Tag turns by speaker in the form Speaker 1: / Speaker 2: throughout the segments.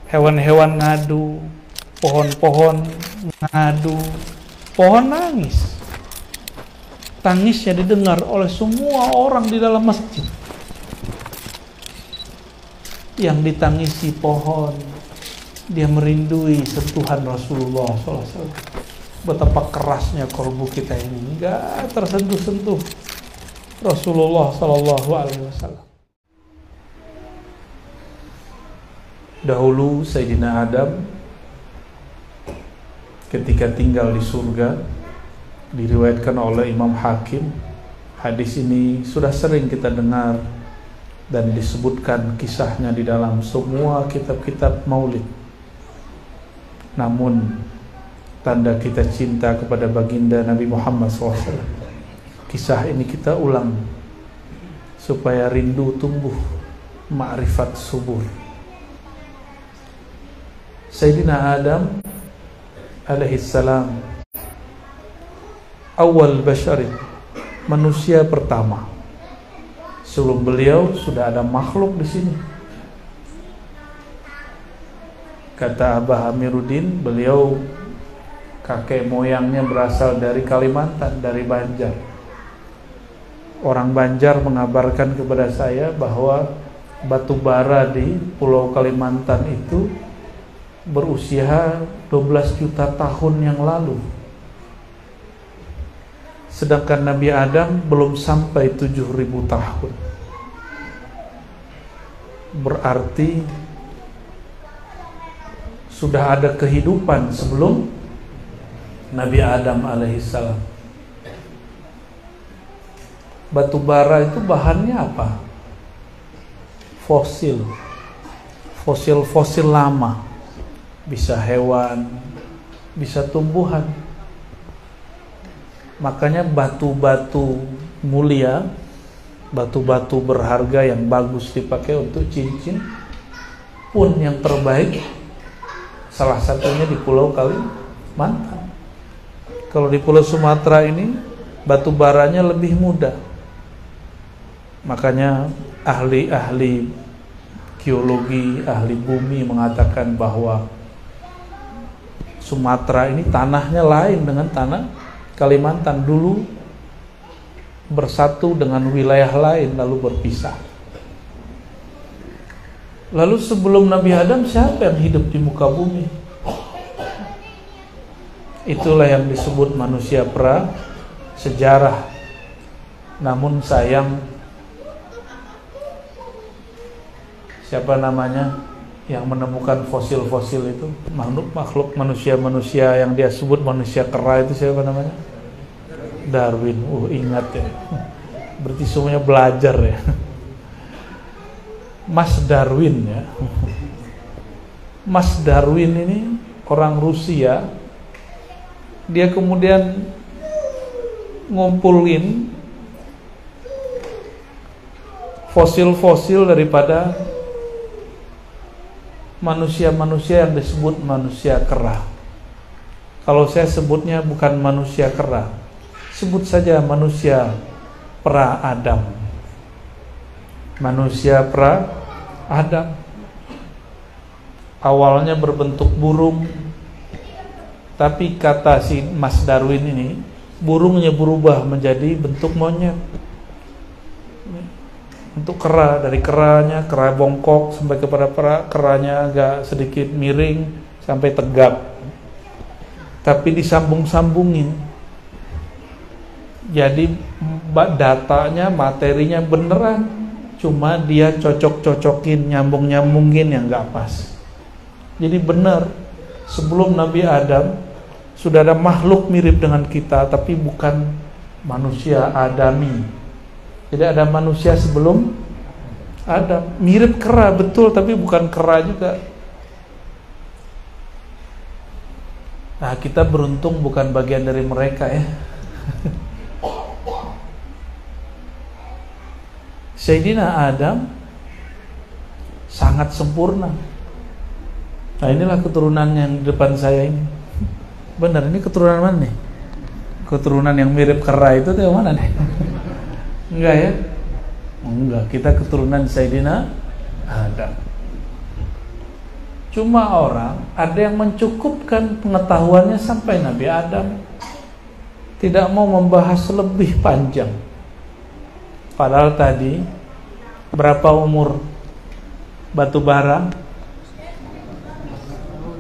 Speaker 1: Hewan-hewan ngadu, pohon-pohon ngadu, pohon nangis. Tangisnya didengar oleh semua orang di dalam masjid. Yang ditangisi pohon, dia merindui sentuhan Rasulullah SAW. Betapa kerasnya kalbu kita ini, enggak tersentuh-sentuh Rasulullah SAW. Dahulu Sayyidina Adam ketika tinggal di surga, diriwayatkan oleh Imam Hakim. Hadis ini sudah sering kita dengar dan disebutkan kisahnya di dalam semua kitab-kitab maulid. Namun tanda kita cinta kepada baginda Nabi Muhammad SAW, kisah ini kita ulang supaya rindu tumbuh, ma'rifat subur. Sayyidina Adam alaihissalam, awal basyarin, manusia pertama. Sebelum beliau sudah ada makhluk di sini. Kata Abah Amiruddin, beliau kakek moyangnya berasal dari Kalimantan, dari Banjar. Orang Banjar mengabarkan kepada saya bahwa batu bara di Pulau Kalimantan itu berusia 12 juta tahun yang lalu. Sedangkan Nabi Adam belum sampai 7.000 tahun. Berarti sudah ada kehidupan sebelum Nabi Adam alaihissalam. Batu bara itu bahannya apa? Fosil. Fosil lama. Bisa hewan, bisa tumbuhan. Makanya batu-batu mulia, batu-batu berharga yang bagus dipakai untuk cincin pun yang terbaik salah satunya di Pulau Kalimantan. Kalau di Pulau Sumatera ini batu baranya lebih mudah. Makanya ahli-ahli geologi, ahli bumi mengatakan bahwa Sumatera ini tanahnya lain dengan tanah Kalimantan. Dulu bersatu dengan wilayah lain lalu berpisah. Lalu sebelum Nabi Adam siapa yang hidup di muka bumi? Itulah yang disebut manusia pra sejarah. Namun sayang, siapa namanya yang menemukan fosil-fosil itu, makhluk manusia yang dia sebut manusia kera itu siapa namanya? Darwin. Ingat ya. Berarti semuanya belajar ya. Mas Darwin ya. Mas Darwin ini orang Rusia. Dia kemudian ngumpulin fosil-fosil daripada manusia-manusia yang disebut manusia kera. Kalau saya sebutnya bukan manusia kera, sebut saja manusia pra-Adam. Manusia pra-Adam awalnya berbentuk burung, tapi kata si Mas Darwin ini, burungnya berubah menjadi bentuk monyet. Untuk kera, dari keranya, kera bongkok sampai kepada keranya agak sedikit miring sampai tegap, tapi disambung-sambungin. Jadi datanya, materinya beneran, cuma dia cocok-cocokin, nyambung-nyambungin yang gak pas. Jadi benar, sebelum Nabi Adam sudah ada makhluk mirip dengan kita, tapi bukan manusia Adami. Jadi ada manusia sebelum Adam, mirip kera betul, tapi bukan kera juga. Nah, kita beruntung bukan bagian dari mereka ya. Sayyidina Adam sangat sempurna. Nah, inilah keturunan yang di depan saya ini. Benar, ini keturunan mana nih? Keturunan yang mirip kera itu tuh yang mana nih? Enggak ya? Enggak, kita keturunan Sayyidina Adam. Cuma orang ada yang mencukupkan pengetahuannya sampai Nabi Adam, tidak mau membahas lebih panjang. Padahal tadi berapa umur batu bara?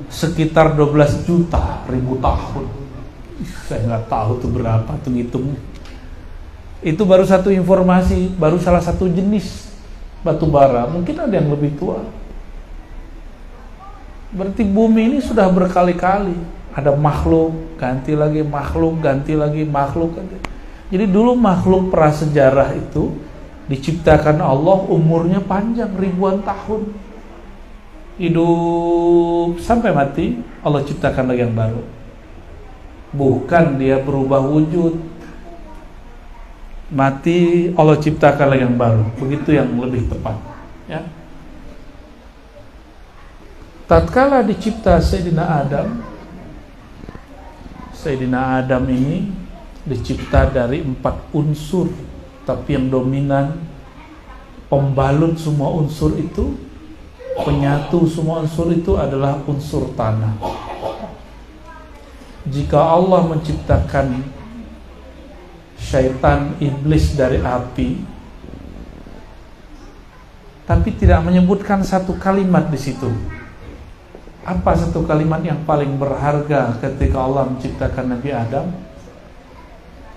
Speaker 1: Sekitar 12 juta ribu tahun. Saya nggak tahu tuh berapa tuh ngitungnya. Itu baru satu informasi, baru salah satu jenis batu bara. Mungkin ada yang lebih tua. Berarti bumi ini sudah berkali-kali ada makhluk, ganti lagi makhluk, ganti lagi makhluk. Jadi dulu makhluk prasejarah itu diciptakan Allah, umurnya panjang ribuan tahun. Hidup sampai mati, Allah ciptakan lagi yang baru. Bukan dia berubah wujud, mati Allah ciptakan lagi yang baru. Begitu yang lebih tepat, ya. Tatkala dicipta Sayyidina Adam ini dicipta dari 4 unsur, tapi yang dominan, pembalut semua unsur itu, penyatu semua unsur itu adalah unsur tanah. Jika Allah menciptakan syaitan, iblis dari api, tapi tidak menyebutkan satu kalimat di situ. Apa satu kalimat yang paling berharga ketika Allah menciptakan Nabi Adam?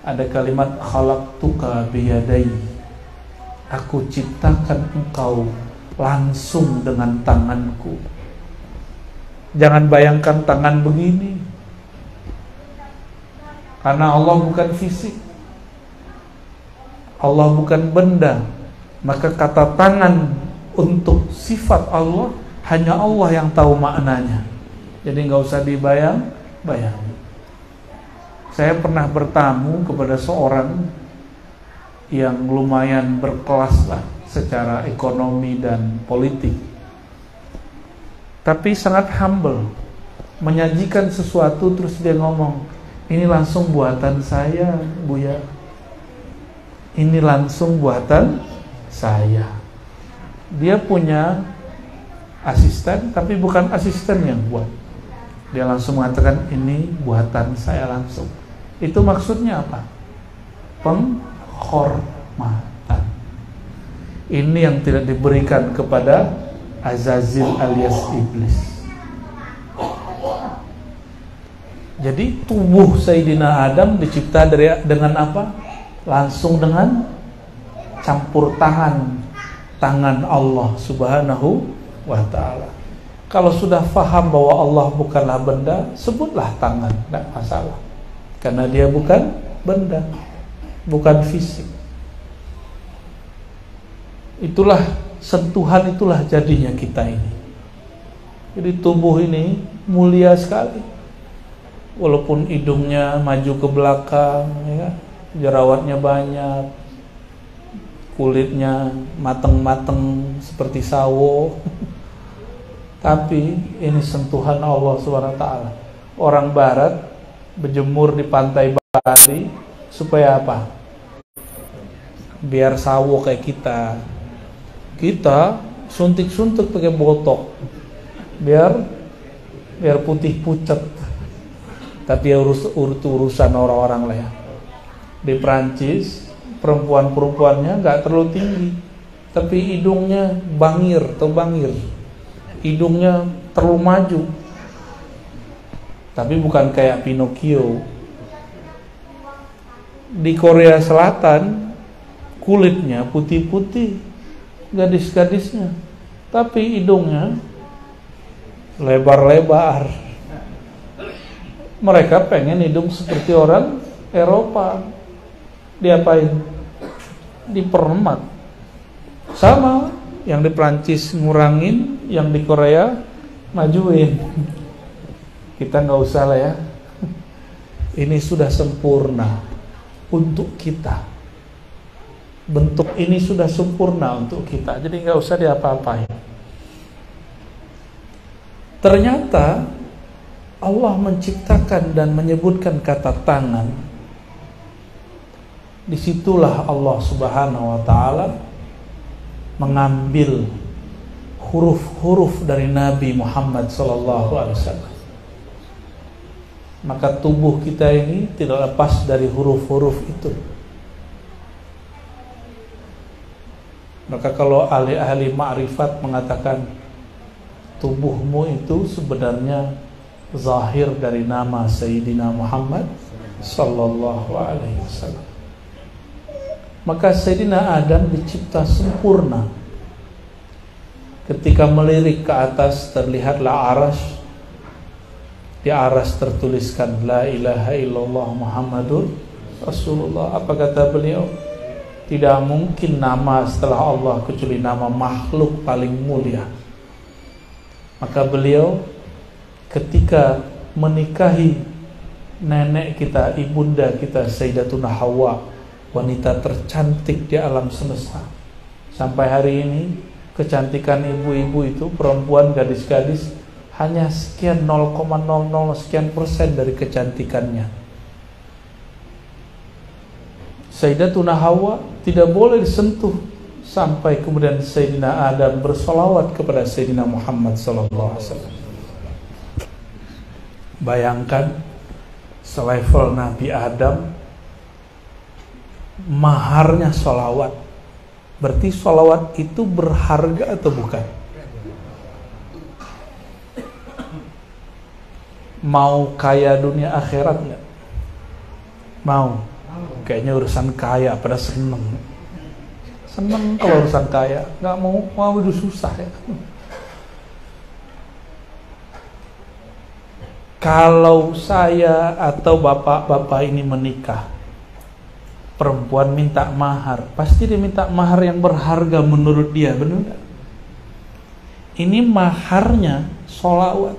Speaker 1: Ada kalimat khalaqtuka biyadai. Aku ciptakan engkau langsung dengan tanganku. Jangan bayangkan tangan begini, karena Allah bukan fisik, Allah bukan benda. Maka kata tangan untuk sifat Allah hanya Allah yang tahu maknanya. Jadi nggak usah dibayang-bayang. Saya pernah bertamu kepada seorang yang lumayan berkelas lah secara ekonomi dan politik, tapi sangat humble, menyajikan sesuatu terus dia ngomong, ini langsung buatan saya, Buya, ini langsung buatan saya. Dia punya asisten, tapi bukan asisten yang buat, dia langsung mengatakan ini buatan saya langsung. Itu maksudnya apa? Penghormatan. Ini yang tidak diberikan kepada Azazil alias iblis. Jadi tubuh Sayyidina Adam dicipta dengan apa? Langsung dengan campur tangan Allah Subhanahu wa ta'ala. Kalau sudah faham bahwa Allah bukanlah benda, sebutlah tangan, tidak masalah. Karena dia bukan benda, bukan fisik. Itulah sentuhan, itulah jadinya kita ini. Jadi tubuh ini mulia sekali. Walaupun hidungnya maju ke belakang, ya, jerawatnya banyak, kulitnya mateng-mateng seperti sawo, tapi ini sentuhan Allah SWT. Orang Barat berjemur di pantai Bali supaya apa? Biar sawo kayak kita. Kita suntik-suntik pakai botok biar putih pucat. Tapi urusan orang-orang lah ya. Di Prancis perempuannya nggak terlalu tinggi, tapi hidungnya bangir, hidungnya terlalu maju. Tapi bukan kayak Pinocchio. Di Korea Selatan kulitnya putih-putih, gadis-gadisnya, tapi hidungnya lebar-lebar. Mereka pengen hidung seperti orang Eropa. Diapain? Dipermak. Sama, yang di Prancis ngurangin, yang di Korea majuin. Kita nggak usah lah ya. Ini sudah sempurna untuk kita. Bentuk ini sudah sempurna untuk kita, jadi nggak usah diapa-apain. Ternyata Allah menciptakan dan menyebutkan kata tangan. Disitulah Allah Subhanahu wa ta'ala mengambil huruf-huruf dari Nabi Muhammad SAW. Maka tubuh kita ini tidak lepas dari huruf-huruf itu. Maka kalau ahli-ahli ma'rifat mengatakan tubuhmu itu sebenarnya zahir dari nama Sayyidina Muhammad sallallahu alaihi wasallam. Maka Sayyidina Adam dicipta sempurna. Ketika melirik ke atas terlihatlah arasy. Di arasy tertuliskan la ilaha illallah Muhammadur Rasulullah. Apa kata beliau? Tidak mungkin nama setelah Allah kecuali nama makhluk paling mulia. Maka beliau ketika menikahi nenek kita, ibunda kita Sayyidatuna Hawa, wanita tercantik di alam semesta. Sampai hari ini kecantikan ibu-ibu itu, perempuan, gadis-gadis, hanya sekian 0,00 sekian persen dari kecantikannya. Sayyidatuna Hawa tidak boleh disentuh sampai kemudian Sayyidina Adam bersolawat kepada Sayyidina Muhammad SAW. Bayangkan selevel Nabi Adam, maharnya solawat. Berarti solawat itu berharga atau bukan? Mau kaya dunia akhirat nggak? Mau? Kayaknya urusan kaya pada seneng kalau urusan kaya. Nggak mau itu susah ya. Kalau saya atau bapak-bapak ini menikah, perempuan minta mahar, pasti dia minta mahar yang berharga menurut dia, benar nggak? Ini maharnya sholawat.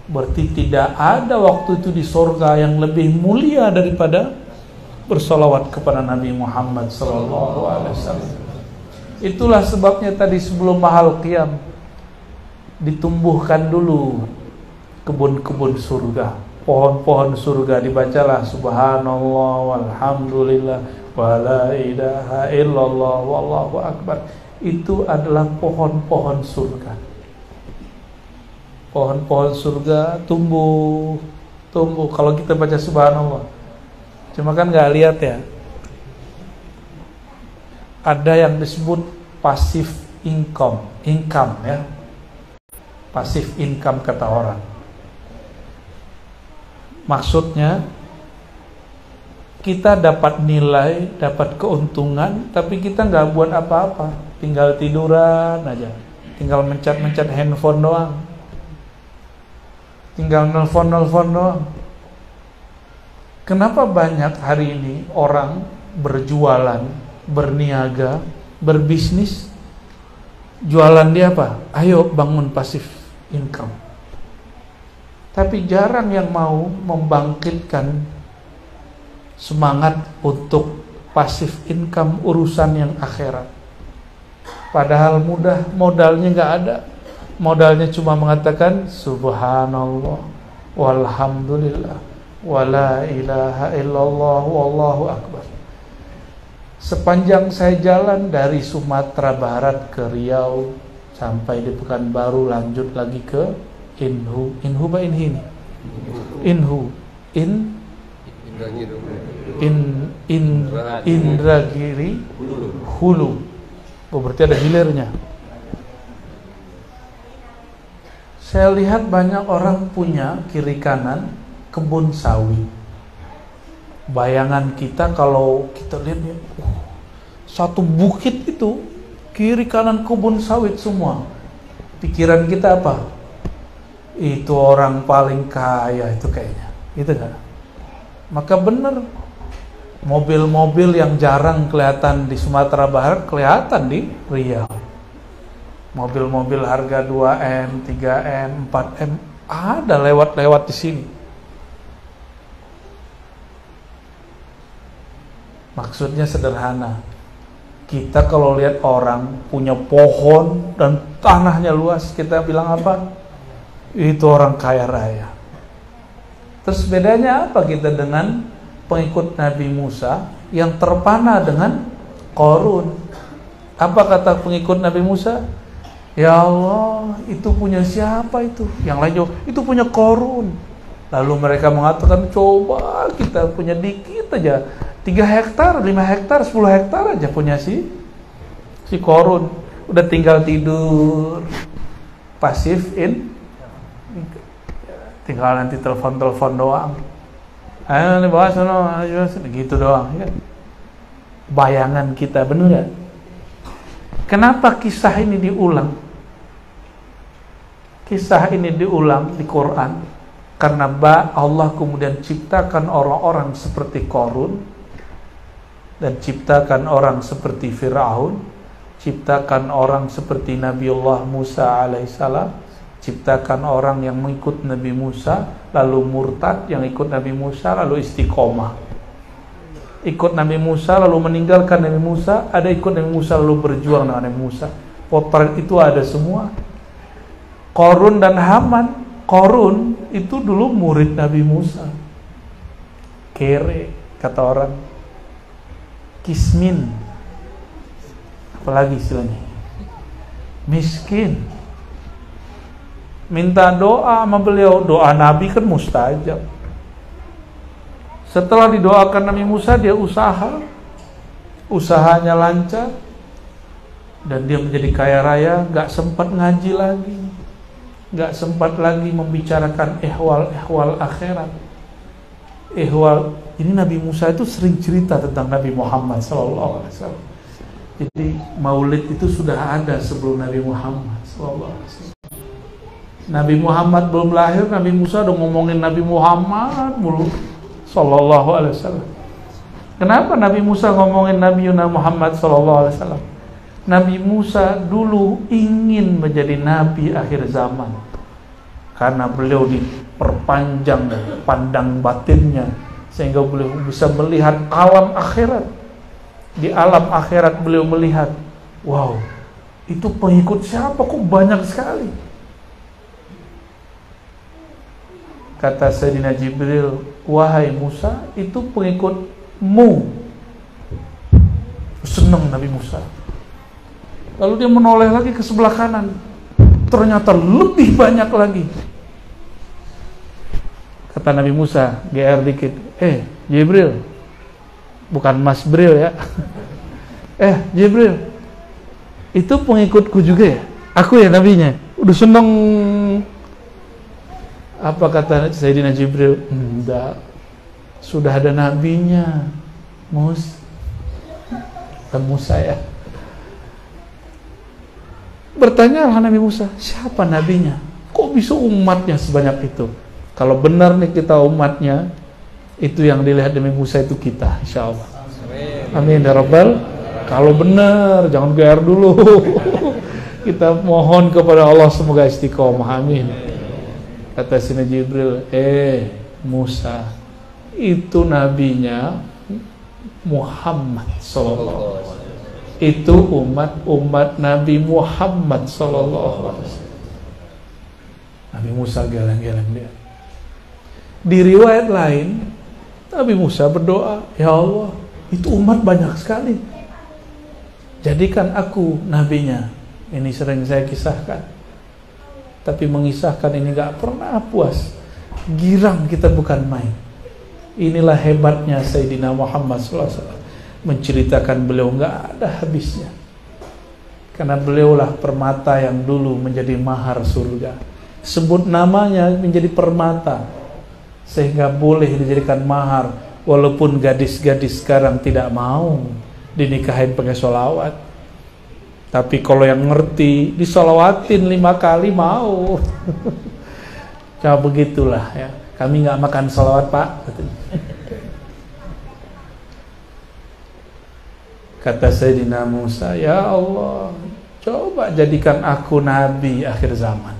Speaker 1: Berarti tidak ada waktu itu di surga yang lebih mulia daripada bersolawat kepada Nabi Muhammad SAW. Itulah sebabnya tadi sebelum mahal qiyam ditumbuhkan dulu kebun-kebun surga, pohon-pohon surga, dibacalah subhanallah walhamdulillah wala ilaha illallah wallahu akbar. Itu adalah pohon-pohon surga. Pohon-pohon surga tumbuh. Kalau kita baca subhanallah, cuma kan nggak lihat ya. Ada yang disebut passive income ya. Passive income kata orang. Maksudnya kita dapat nilai, dapat keuntungan, tapi kita nggak buat apa-apa, tinggal tiduran aja, tinggal mencet handphone doang. Tinggal nelfon doang. Kenapa banyak hari ini orang berjualan, berniaga, berbisnis? Jualan dia apa? Ayo bangun pasif income. Tapi jarang yang mau membangkitkan semangat untuk pasif income urusan yang akhirat. Padahal mudah, modalnya nggak ada. Modalnya cuma mengatakan subhanallah walhamdulillah wala ilaha illallah wallahu akbar. Sepanjang saya jalan dari Sumatera Barat ke Riau sampai di Pekanbaru, lanjut lagi ke Inhu Indragiri Hulu. Oh, berarti ada hilirnya. Saya lihat banyak orang punya kiri kanan kebun sawit. Bayangan kita kalau kita lihat ya, satu bukit itu kiri kanan kebun sawit semua. Pikiran kita apa? Itu orang paling kaya itu kayaknya. Gitu kan? Maka benar, mobil-mobil yang jarang kelihatan di Sumatera Barat kelihatan di Riau. Mobil-mobil harga 2M, 3M, 4M ada lewat di sini. Maksudnya sederhana. Kita kalau lihat orang punya pohon dan tanahnya luas, kita bilang apa? Itu orang kaya raya. Terus bedanya apa kita dengan pengikut Nabi Musa yang terpana dengan Qarun? Apa kata pengikut Nabi Musa? Ya Allah, itu punya siapa itu? Yang lain jawab, itu punya Qarun. Lalu mereka mengatakan, coba kita punya dikit aja, 3 hektar, 5 hektar, 10 hektar aja punya si Qarun. Udah tinggal tidur, pasif tinggal nanti telepon doang. Ayo nih bahas gitu doang, ya. Bayangan kita, bener gak? Kenapa kisah ini diulang? Kisah ini diulang di Quran karena Allah kemudian ciptakan orang-orang seperti Qarun dan ciptakan orang seperti Fir'aun, ciptakan orang seperti Nabiullah Musa alaihissalam, ciptakan orang yang mengikut Nabi Musa lalu murtad, yang ikut Nabi Musa lalu istiqomah, ikut Nabi Musa lalu meninggalkan Nabi Musa, ada ikut Nabi Musa lalu berjuang dengan Nabi Musa. Potret itu ada semua. Qarun dan Haman. Qarun itu dulu murid Nabi Musa, kere kata orang, kismin, apalagi istilahnya, miskin. Minta doa sama beliau, doa Nabi kan mustajab. Setelah didoakan Nabi Musa, dia usahanya lancar, dan dia menjadi kaya raya, gak sempat ngaji lagi, gak sempat lagi membicarakan ehwal akhirat. Ini Nabi Musa itu sering cerita tentang Nabi Muhammad SAW. Jadi maulid itu sudah ada sebelum Nabi Muhammad SAW. Nabi Muhammad belum lahir, Nabi Musa udah ngomongin Nabi Muhammad mulu sallallahu alaihi wasallam. Kenapa Nabi Musa ngomongin Nabi Muhammad sallallahu alaihi wasallam? Nabi Musa dulu ingin menjadi nabi akhir zaman karena beliau diperpanjang pandang batinnya sehingga beliau bisa melihat alam akhirat. Di alam akhirat beliau melihat, wow, itu pengikut siapa kok banyak sekali. Kata Sayyidina Jibril, wahai Musa, itu pengikutmu. Senang Nabi Musa. Lalu dia menoleh lagi ke sebelah kanan, ternyata lebih banyak lagi. Kata Nabi Musa, GR dikit, Jibril, bukan Mas Bril ya. Jibril, itu pengikutku juga ya? Aku ya nabinya? Udah senang. Apa kata Sayyidina Jibril? Enggak, sudah ada nabinya, Musa ya. Bertanyalah Nabi Musa, siapa nabinya? Kok bisa umatnya sebanyak itu? Kalau benar nih kita umatnya, itu yang dilihat Nabi Musa itu kita, insya Allah. Amin ya Rabbal. Kalau benar, jangan GR dulu. Kita mohon kepada Allah semoga istiqomah. Amin. Kata Sayyidina Jibril, Musa, itu nabinya Muhammad sallallahu alaihi wasallam. Itu umat Nabi Muhammad sallallahu alaihi wasallam. Nabi Musa geleng-geleng dia. Di riwayat lain, Nabi Musa berdoa, ya Allah, itu umat banyak sekali, jadikan aku nabinya. Ini sering saya kisahkan. Tapi mengisahkan ini gak pernah puas. Girang kita bukan main. Inilah hebatnya Sayyidina Muhammad SAW. Menceritakan beliau gak ada habisnya. Karena beliaulah permata yang dulu menjadi mahar surga. Sebut namanya menjadi permata, sehingga boleh dijadikan mahar. Walaupun gadis-gadis sekarang tidak mau dinikahin pakai sholawat. Tapi kalau yang ngerti disolawatin 5 kali mau. Coba begitulah ya. Kami nggak makan sholawat Pak. Kata Sayyidina Musa, ya Allah, coba jadikan aku nabi akhir zaman.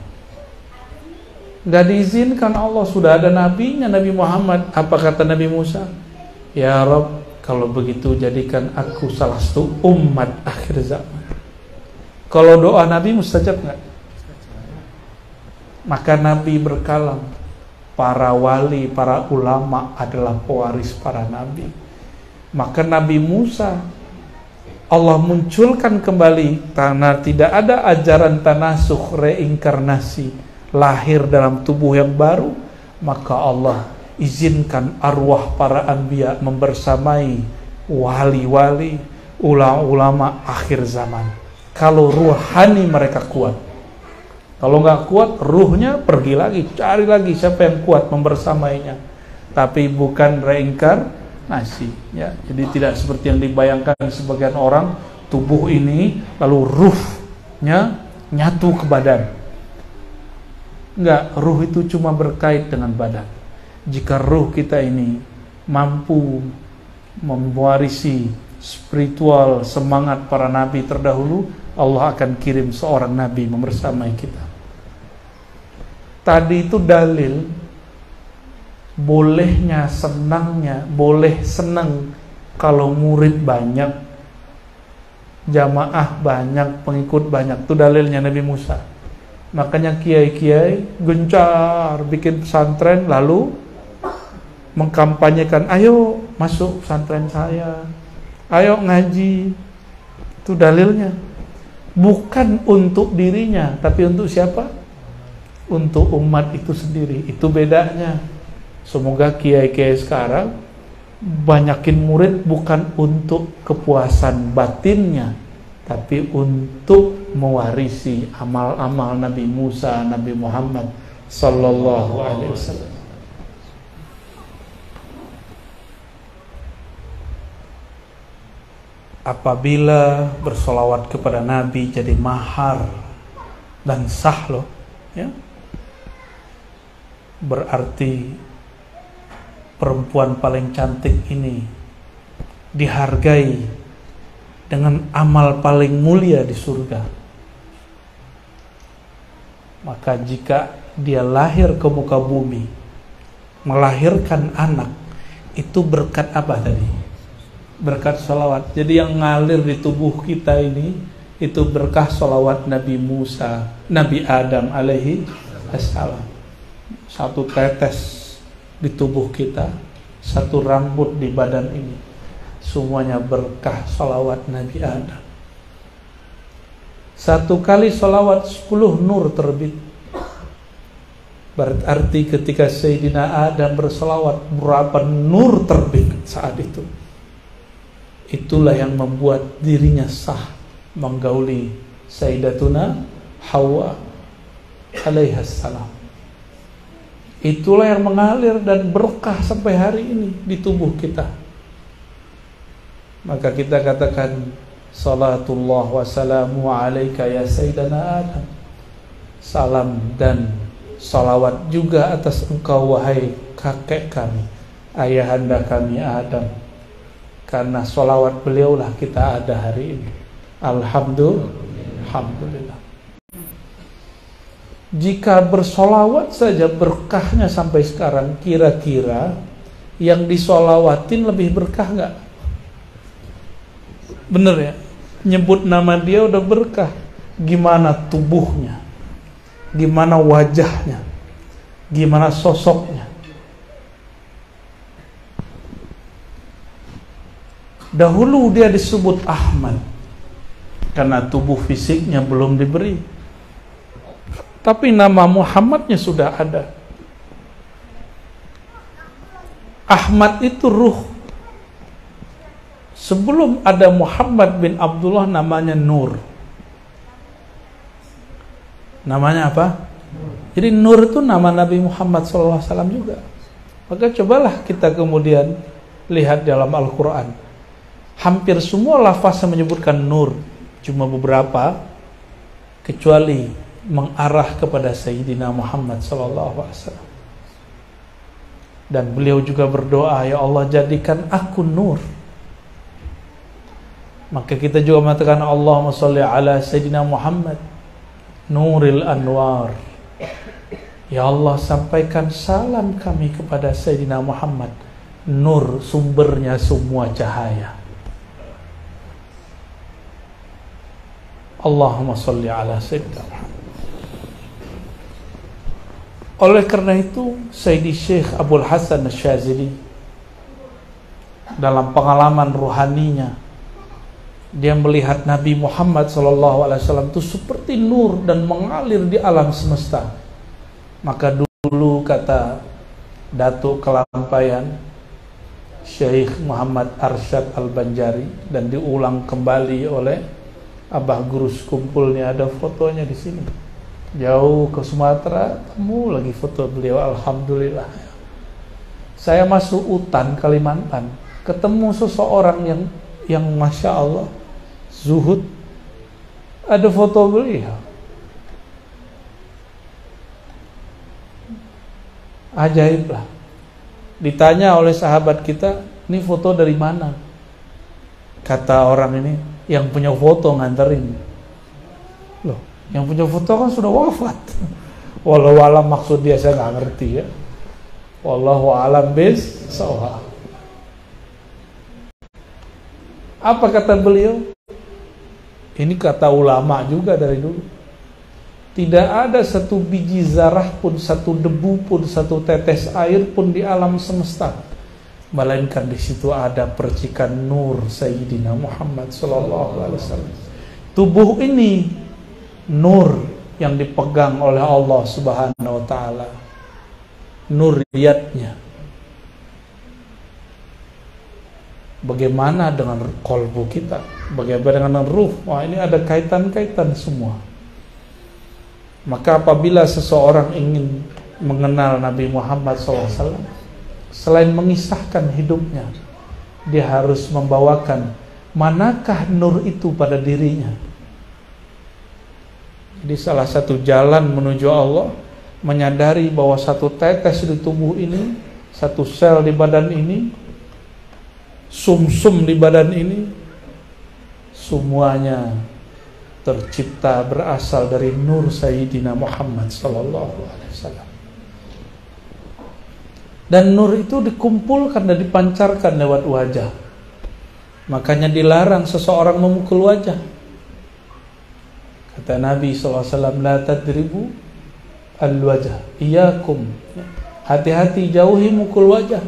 Speaker 1: Nggak diizinkan Allah, sudah ada nabinya Nabi Muhammad. Apa kata Nabi Musa? Ya Rabb, kalau begitu jadikan aku salah satu umat akhir zaman. Kalau doa Nabi mustajab nggak? Maka Nabi berkalam, para wali, para ulama adalah pewaris para nabi. Maka Nabi Musa, Allah munculkan kembali karena tidak ada ajaran tanasukh, reinkarnasi, lahir dalam tubuh yang baru, maka Allah izinkan arwah para anbiya membersamai wali-wali, ulama-ulama akhir zaman. Kalau ruhani mereka kuat. Kalau nggak kuat, ruhnya pergi lagi, cari lagi siapa yang kuat membersamainya. Tapi bukan reinkarnasi, ya. Jadi tidak seperti yang dibayangkan sebagian orang, tubuh ini lalu ruhnya nyatu ke badan. Enggak, ruh itu cuma berkait dengan badan. Jika ruh kita ini mampu mewarisi spiritual semangat para nabi terdahulu, Allah akan kirim seorang nabi membersamai kita. Tadi itu dalil bolehnya, senangnya, boleh senang kalau murid banyak, jamaah banyak, pengikut banyak. Itu dalilnya Nabi Musa. Makanya kiai-kiai gencar bikin pesantren, lalu mengkampanyekan, ayo masuk pesantren saya, ayo ngaji. Itu dalilnya. Bukan untuk dirinya, tapi untuk siapa? Untuk umat itu sendiri. Itu bedanya. Semoga kiai-kiai sekarang banyakin murid bukan untuk kepuasan batinnya, tapi untuk mewarisi amal-amal Nabi Musa, Nabi Muhammad sallallahu alaihi wasallam. Apabila bersolawat kepada Nabi jadi mahar dan sah loh, ya, berarti perempuan paling cantik ini dihargai dengan amal paling mulia di surga. Maka jika dia lahir ke muka bumi, melahirkan anak, itu berkat apa tadi? Berkat sholawat. Jadi yang ngalir di tubuh kita ini, itu berkah sholawat Nabi Musa, Nabi Adam alaihi assalam. Satu tetes di tubuh kita, satu rambut di badan ini, semuanya berkah sholawat Nabi Adam. Satu kali sholawat 10 nur terbit. Berarti ketika Sayyidina Adam bersolawat, berapa nur terbit saat itu. Itulah yang membuat dirinya sah menggauli Sayyidatuna Hawa alaihassalam. Itulah yang mengalir dan berkah sampai hari ini di tubuh kita. Maka kita katakan, salatullah wa salamu alaika ya Sayyidana Adam. Salam dan salawat juga atas engkau wahai kakek kami, ayahanda kami Adam. Karena salawat beliaulah kita ada hari ini. Alhamdulillah. Jika bersolawat saja berkahnya sampai sekarang, kira-kira yang disolawatin lebih berkah nggak? Bener ya? Nyebut nama dia udah berkah. Gimana tubuhnya? Gimana wajahnya? Gimana sosoknya? Dahulu dia disebut Ahmad karena tubuh fisiknya belum diberi. Tapi nama Muhammadnya sudah ada. Ahmad itu ruh. Sebelum ada Muhammad bin Abdullah namanya Nur. Namanya apa? Jadi Nur itu nama Nabi Muhammad SAW juga. Maka cobalah kita kemudian lihat dalam Al-Quran. Hampir semua lafaz yang menyebutkan Nur. Cuma beberapa, kecuali mengarah kepada Sayyidina Muhammad SAW. Dan beliau juga berdoa, ya Allah jadikan aku nur. Maka kita juga mengatakan, Allahumma sholli ala Sayyidina Muhammad Nuril Anwar. Ya Allah sampaikan salam kami kepada Sayyidina Muhammad, nur sumbernya semua cahaya. Allahumma sholli ala Sayyidina Muhammad. Oleh karena itu, Sayyidi Syekh Abdul Hasan Asyazili dalam pengalaman ruhaninya Dia melihat Nabi Muhammad SAW itu seperti nur dan mengalir di alam semesta. Maka dulu kata Datuk Kelampaian Syekh Muhammad Arsyad Al-Banjari, dan diulang kembali oleh Abah Guru Sekumpulnya, ada fotonya di sini. Jauh ke Sumatera, temu lagi foto beliau. Alhamdulillah. Saya masuk hutan Kalimantan, ketemu seseorang yang Masya Allah zuhud, ada foto beliau. Ajaib lah. Ditanya oleh sahabat kita, ini foto dari mana? Kata orang ini, yang punya foto nganterin. Loh, yang punya foto kan sudah wafat. Wallahu alam maksud dia, saya nggak ngerti ya. Wallahu alam bis-shawab. Apa kata beliau? Ini kata ulama juga dari dulu. Tidak ada satu biji zarah pun, satu debu pun, satu tetes air pun di alam semesta, melainkan di situ ada percikan nur Sayyidina Muhammad SAW. Tubuh ini nur yang dipegang oleh Allah Subhanahu wa Ta'ala, nuriyatnya. Bagaimana dengan kolbu kita? Bagaimana dengan ruh? Wah, ini ada kaitan-kaitan semua. Maka apabila seseorang ingin mengenal Nabi Muhammad SAW, selain mengisahkan hidupnya, dia harus membawakan manakah nur itu pada dirinya. Jadi salah satu jalan menuju Allah, menyadari bahwa satu tetes di tubuh ini, satu sel di badan ini, sumsum di badan ini, semuanya tercipta berasal dari nur Sayyidina Muhammad SAW. Dan nur itu dikumpulkan dan dipancarkan lewat wajah. Makanya dilarang seseorang memukul wajah. Kata Nabi SAW, la tadribu al-wajah, iyakum, hati-hati, jauhi mukul wajah.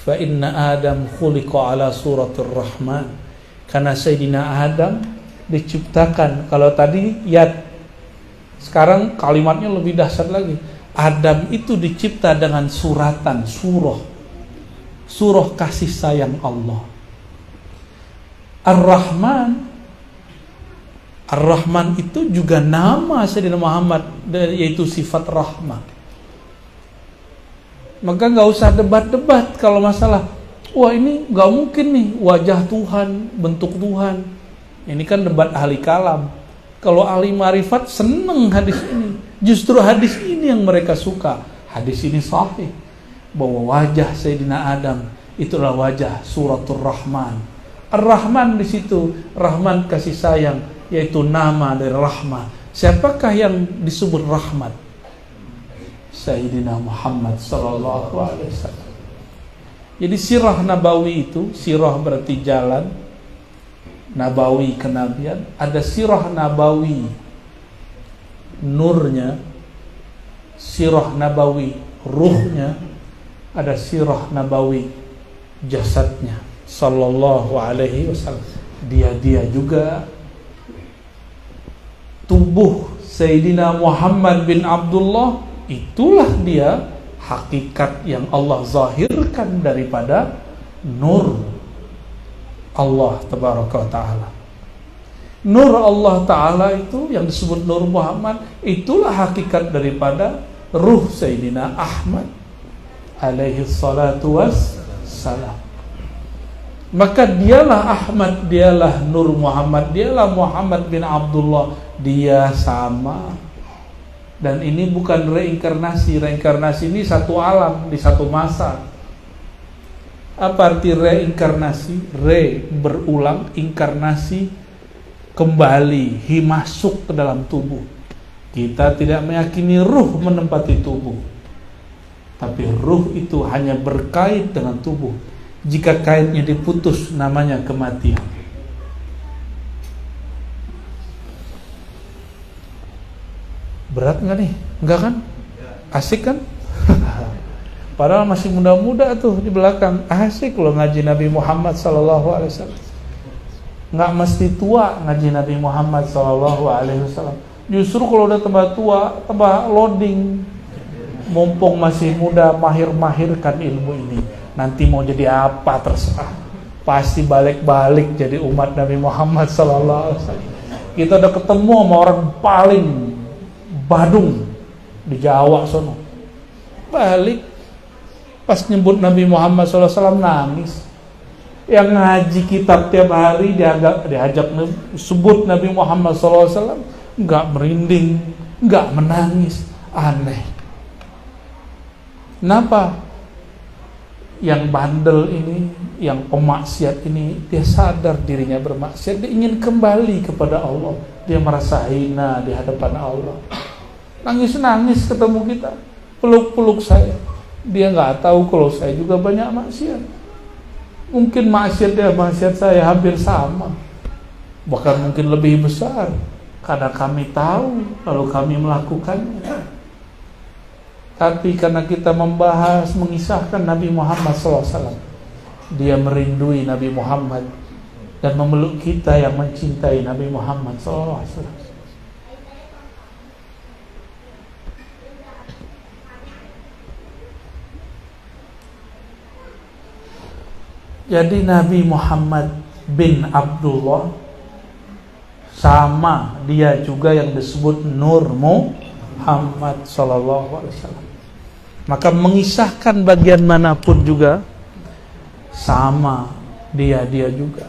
Speaker 1: Fa inna Adam khuliqa ala suratir Rahman. Karena Sayyidina Adam diciptakan, kalau tadi yad, sekarang kalimatnya lebih dahsyat lagi. Adam itu dicipta dengan suratan, surah kasih sayang Allah. Ar-Rahman itu juga nama Sayyidina Muhammad, yaitu sifat rahmah. Maka gak usah debat-debat kalau masalah, wah ini gak mungkin nih wajah Tuhan, bentuk Tuhan. Ini kan debat ahli kalam. Kalau ahli marifat seneng hadis ini. Justru hadis ini yang mereka suka. Hadis ini sahih, bahwa wajah Sayyidina Adam itulah wajah suratul Rahman. Ar-Rahman di situ, Rahman kasih sayang, yaitu nama dari rahmah. Siapakah yang disebut rahmat? Sayyidina Muhammad sallallahu alaihi wasallam. Jadi sirah nabawi itu, sirah berarti jalan, nabawi kenabian. Ada sirah nabawi nurnya, sirah nabawi ruhnya, ada sirah nabawi jasadnya sallallahu alaihi wasallam. Dia juga tubuh Sayyidina Muhammad bin Abdullah, itulah dia hakikat yang Allah zahirkan daripada nur Allah tabaraka wa ta'ala. Nur Allah ta'ala itu yang disebut Nur Muhammad, itulah hakikat daripada ruh Sayyidina Ahmad alaihi salatu wassalam. Maka dialah Ahmad, dialah Nur Muhammad, dialah Muhammad bin Abdullah, dia sama. Dan ini bukan reinkarnasi. Reinkarnasi ini satu alam, di satu masa. Apa arti reinkarnasi? Re, berulang, inkarnasi, kembali, masuk ke dalam tubuh. Kita tidak meyakini ruh menempati tubuh, tapi ruh itu hanya berkait dengan tubuh. Jika kaitnya diputus, namanya kematian. Berat nggak nih? Enggak kan? Asik kan? Padahal masih muda-muda tuh di belakang. Asik loh ngaji Nabi Muhammad SAW. Nggak mesti tua ngaji Nabi Muhammad SAW. Justru kalau udah tambah tua, tambah loading. Mumpung masih muda, mahir-mahirkan ilmu ini. Nanti mau jadi apa terserah. Pasti balik-balik jadi umat Nabi Muhammad SAW. Kita udah ketemu sama orang paling badung di Jawa sono. Balik, pas nyebut Nabi Muhammad SAW nangis. Yang ngaji kitab tiap hari diajak sebut Nabi Muhammad SAW, nggak merinding, nggak menangis, aneh. Kenapa? Yang bandel ini, yang pemaksiat ini, dia sadar dirinya bermaksiat, dia ingin kembali kepada Allah, dia merasa hina di hadapan Allah. Nangis-nangis ketemu kita, peluk-peluk saya. Dia nggak tahu kalau saya juga banyak maksiat. Mungkin maksiat dia, maksiat saya hampir sama, bahkan mungkin lebih besar, karena kami tahu lalu kami melakukannya. Tapi karena kita membahas, mengisahkan Nabi Muhammad SAW, dia merindui Nabi Muhammad dan memeluk kita yang mencintai Nabi Muhammad SAW. Jadi Nabi Muhammad bin Abdullah sama dia juga yang disebut Nur Muhammad sallallahu alaihi wasallam. Maka mengisahkan bagian manapun juga sama dia juga.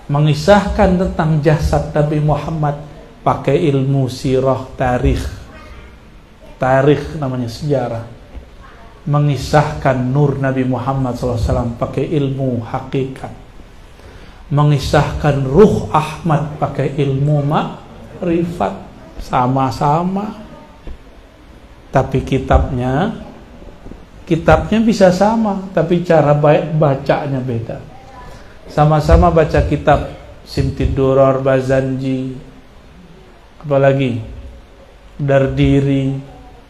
Speaker 1: Mengisahkan tentang jasad Nabi Muhammad pakai ilmu sirah, tarikh namanya, sejarah. Mengisahkan nur Nabi Muhammad SAW pakai ilmu hakikat. Mengisahkan ruh Ahmad pakai ilmu ma'rifat. Sama-sama. Tapi kitabnya bisa sama, tapi cara bacanya beda. Sama-sama baca kitab Simtid Duror, Bazanji, apalagi Dardiri,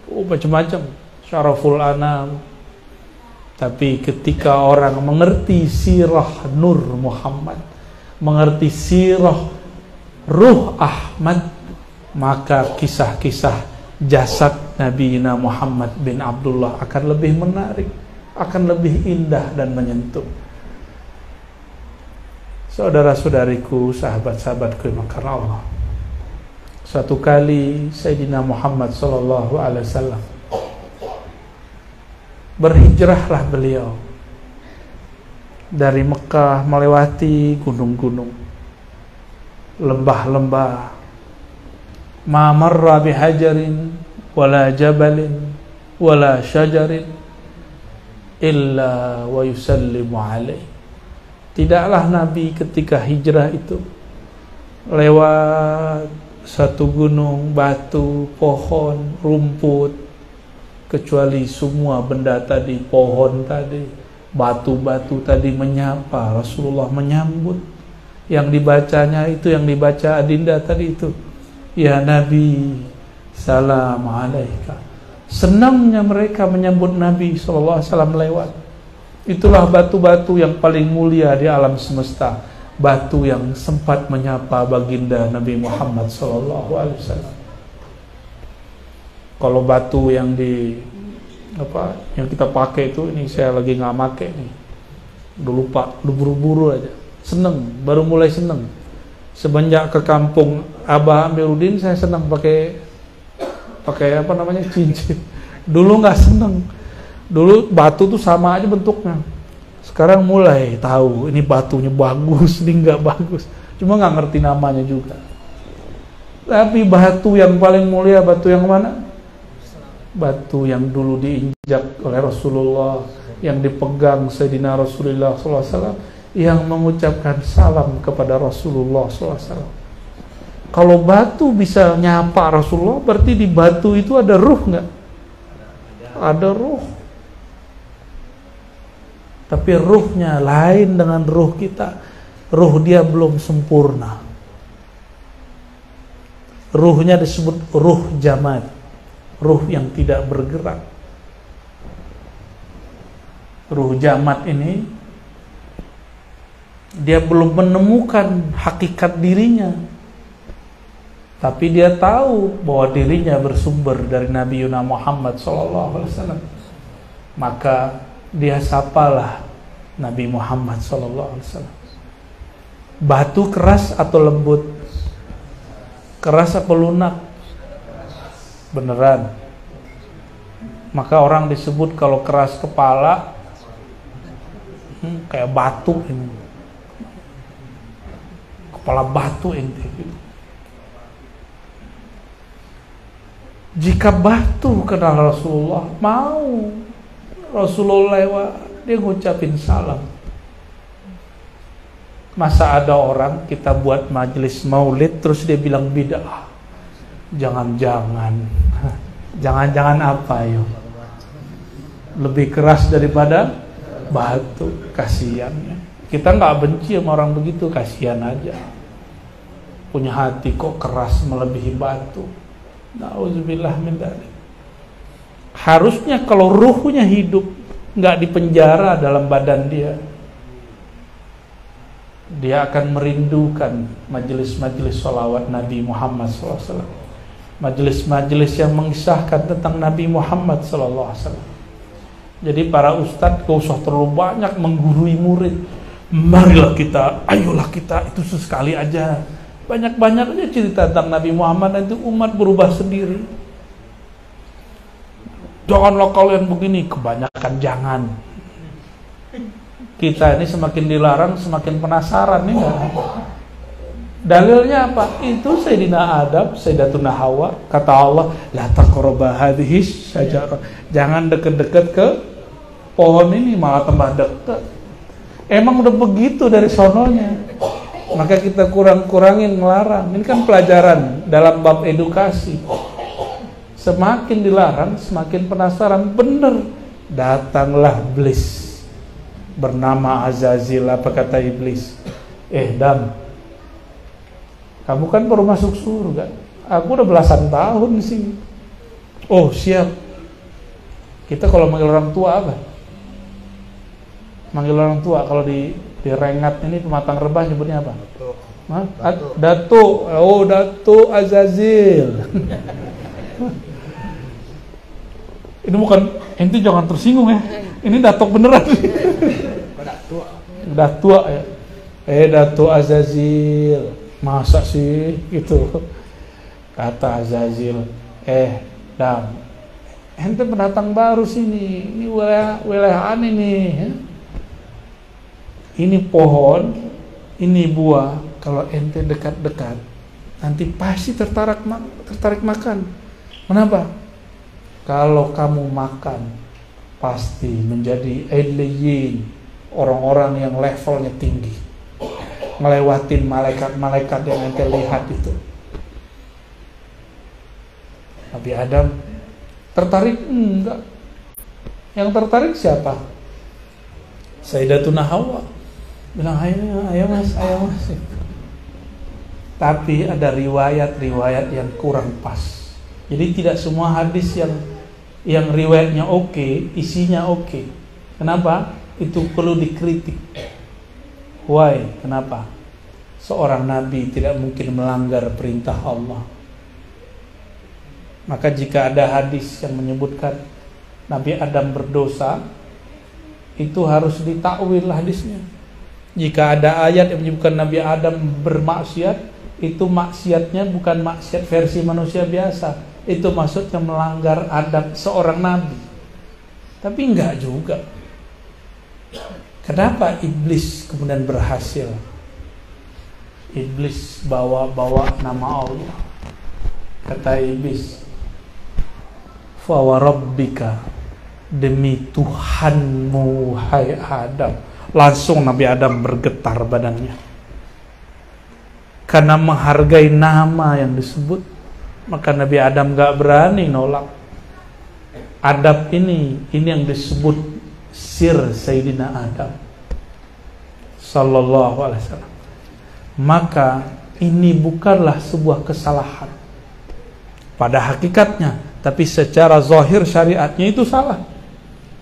Speaker 1: macam-macam, Syaraful Anam. Tapi ketika orang mengerti sirah Nur Muhammad, mengerti sirah Ruh Ahmad, maka kisah-kisah jasad Nabi Muhammad bin Abdullah akan lebih menarik, akan lebih indah dan menyentuh. Saudara-saudariku, sahabat-sahabatku yang karena Allah, suatu kali Sayyidina Muhammad SAW berhijrahlah beliau dari Mekah melewati gunung-gunung, lembah-lembah. Ma marra bihajarin wala jabalin wala syajarin illa wa yusallimu alaih. Tidaklah Nabi ketika hijrah itu lewat satu gunung, batu, pohon, rumput, kecuali semua benda tadi, pohon tadi, batu-batu tadi menyapa Rasulullah, menyambut. Yang dibacanya itu, yang dibaca adinda tadi itu, ya Nabi, salam alaika. Senangnya mereka menyambut Nabi SAW lewat. Itulah batu-batu yang paling mulia di alam semesta, batu yang sempat menyapa baginda Nabi Muhammad SAW. Kalau batu yang yang kita pakai itu, ini saya lagi nggak pakai nih, udah lupa, udah buru-buru aja. Seneng, baru mulai seneng. Semenjak ke kampung Abah Amiruddin, saya senang pakai cincin. Dulu nggak seneng. Dulu batu tuh sama aja bentuknya. Sekarang mulai tahu ini batunya bagus, ini nggak bagus. Cuma nggak ngerti namanya juga. Tapi batu yang paling mulia, batu yang mana? Batu yang dulu diinjak oleh Rasulullah, yang dipegang Sayyidina Rasulullah SAW, yang mengucapkan salam kepada Rasulullah SAW. Kalau batu bisa nyapa Rasulullah, berarti di batu itu ada ruh nggak? Ada ruh. Tapi ruhnya lain dengan ruh kita. Ruh dia belum sempurna. Ruhnya disebut ruh jamad, ruh yang tidak bergerak. Ruh jamad ini Dia belum menemukan hakikat dirinya, tapi dia tahu bahwa dirinya bersumber dari Nabi Muhammad SAW. Maka dia sapalah Nabi Muhammad SAW. Batu keras atau lembut? Keras apa lunak? Beneran. Maka orang disebut kalau keras kepala kayak batu ini. Kepala batu ente gitu. Jika batu kenal Rasulullah, mau Rasulullah lewat, dia ngucapin salam. Masa ada orang kita buat majelis maulid terus dia bilang bid'ah? Jangan-jangan jangan-jangan apa yo? Lebih keras daripada batu, kasihan ya. Kita nggak benci sama orang begitu, kasihan aja. Punya hati kok keras melebihi batu. Nauzubillah min dzalik. Harusnya kalau ruhnya hidup, nggak dipenjara dalam badan dia, dia akan merindukan majelis-majelis sholawat Nabi Muhammad SAW, majelis-majelis yang mengisahkan tentang Nabi Muhammad SAW. Jadi para ustadz gak usah terlalu banyak menggurui murid. Marilah kita, ayolah kita, itu sesekali aja. Banyak-banyak aja cerita tentang Nabi Muhammad, nanti umat berubah sendiri. Janganlah kalian begini, kebanyakan jangan. Kita ini semakin dilarang semakin penasaran nih. Dalilnya apa? Itu Sayyidina Adam, Sayyidatuna Hawa, kata Allah, la taqrabu hadhihi syajarah. Jangan deket-deket ke pohon ini, malah tambah deket. Emang udah begitu dari sononya. Maka kita kurang-kurangin ngelarang. Ini kan pelajaran dalam bab edukasi. Semakin dilarang, semakin penasaran. Bener. Datanglah iblis bernama Azazil. Apa kata iblis? Dam, kamu kan baru masuk surga. Aku udah belasan tahun di sini. Oh siap. Kita kalau manggil orang tua apa? Manggil orang tua kalau di Rengat ini pematang rebah nyebutnya apa? Datuk. Oh Datuk Azazil. Ini bukan, ente jangan tersinggung ya. Ini Datuk beneran. Datuk ya. Datuk Azazil. Masa sih gitu? Kata Azazil, Dam, ente pendatang baru sini. Ini wilayah aneh nih. Ini pohon, ini buah. Kalau ente dekat-dekat, nanti pasti tertarik makan. Kenapa? Kalau kamu makan, pasti menjadi eliyin, orang-orang yang levelnya tinggi, ngelewatin malaikat-malaikat yang ente lihat itu. Nabi Adam tertarik? Enggak. Yang tertarik siapa? Sayyidatuna Hawa. Bilang, ayo mas. Tapi ada riwayat-riwayat yang kurang pas. Jadi tidak semua hadis yang riwayatnya oke, isinya oke. Kenapa? Itu perlu dikritik. Why? Kenapa? Seorang nabi tidak mungkin melanggar perintah Allah. Maka jika ada hadis yang menyebutkan Nabi Adam berdosa, itu harus ditakwil hadisnya. Jika ada ayat yang menyebutkan Nabi Adam bermaksiat, itu maksiatnya bukan maksiat versi manusia biasa. Itu maksudnya melanggar adab seorang nabi. Tapi enggak juga. Kenapa iblis kemudian berhasil? Iblis bawa nama Allah. Kata iblis, fa wa rabbika, demi Tuhanmu hai Adam. Langsung Nabi Adam bergetar badannya. Karena menghargai nama yang disebut, maka Nabi Adam gak berani nolak. Adab ini yang disebut sir Sayyidina Adam sallallahu alaihi wasallam. Maka ini bukanlah sebuah kesalahan pada hakikatnya, tapi secara zahir syariatnya itu salah.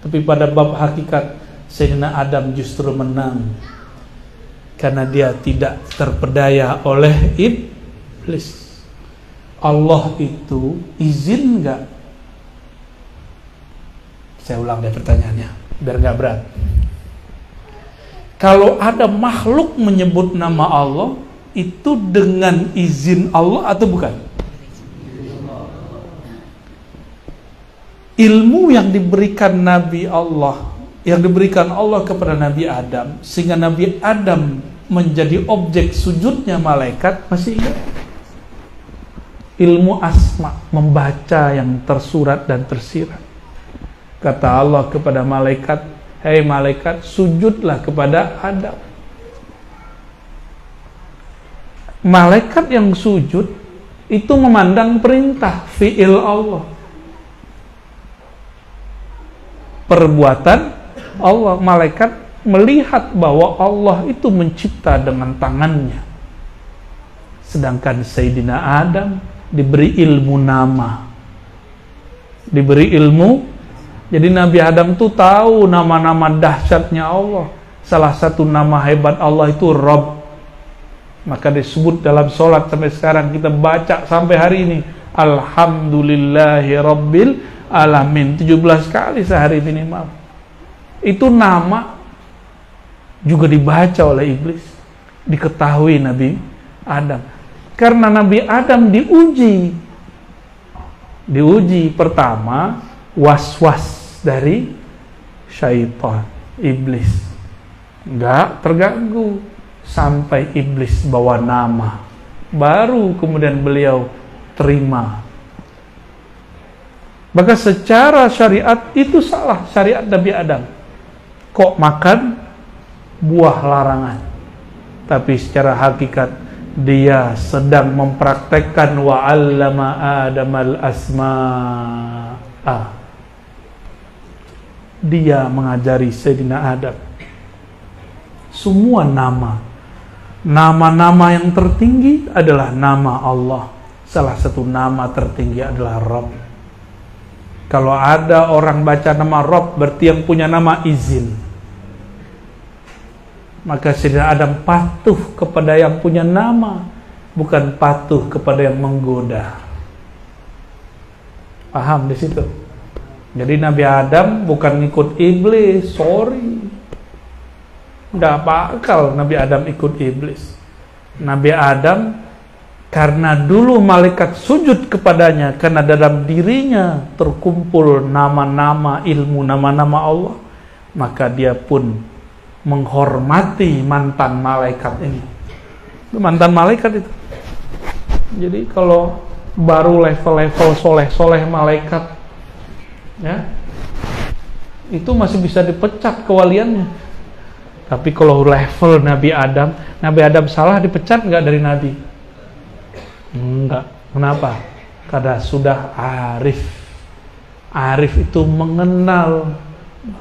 Speaker 1: Tapi pada bab hakikat Sayyidina Adam justru menang. karena dia tidak terpedaya oleh iblis. Allah itu izin nggak? Saya ulang deh pertanyaannya biar nggak berat. Kalau ada makhluk menyebut nama Allah, itu dengan izin Allah atau bukan? Ilmu yang diberikan Nabi Allah, yang diberikan Allah kepada Nabi Adam, sehingga Nabi Adam menjadi objek sujudnya malaikat, masih ingat? Ilmu asma, membaca yang tersurat dan tersirat. Kata Allah kepada malaikat, hei malaikat, sujudlah kepada Adam. Malaikat yang sujud itu memandang perintah fi'il Allah, perbuatan Allah. Malaikat melihat bahwa Allah itu mencipta dengan tangannya, sedangkan Sayyidina Adam diberi ilmu nama, diberi ilmu. Jadi Nabi Adam tuh tahu nama-nama dahsyatnya Allah. Salah satu nama hebat Allah itu Rabb. Maka disebut dalam sholat sampai sekarang kita baca sampai hari ini, Alhamdulillahi Rabbil Alamin 17 kali sehari minimal. Itu nama juga dibaca oleh iblis, diketahui Nabi Adam. Karena Nabi Adam diuji pertama was-was dari syaitan, iblis. Enggak terganggu sampai iblis bawa nama, baru kemudian beliau terima. Maka secara syariat itu salah, syariat Nabi Adam. Kok makan buah larangan? Tapi secara hakikat dia sedang mempraktekkan wa 'allama Adamal asma'a. Dia mengajari Sayyidina Adam semua nama-nama yang tertinggi adalah nama Allah. Salah satu nama tertinggi adalah Rabb. Kalau ada orang baca nama Rabb, berarti yang punya nama izin. Maka Sayyidina Adam patuh kepada yang punya nama, bukan patuh kepada yang menggoda. Paham di situ? Jadi Nabi Adam bukan ikut iblis, sorry. Nggak bakal Nabi Adam ikut iblis. Nabi Adam karena dulu malaikat sujud kepadanya, karena dalam dirinya terkumpul nama-nama ilmu, nama-nama Allah, maka dia pun menghormati mantan malaikat ini. Mantan malaikat itu. Jadi kalau baru level-level soleh-soleh malaikat, ya, itu masih bisa dipecat kewaliannya. Tapi kalau level Nabi Adam salah dipecat nggak dari Nabi? Enggak. Kenapa? Karena sudah arif. Arif itu mengenal,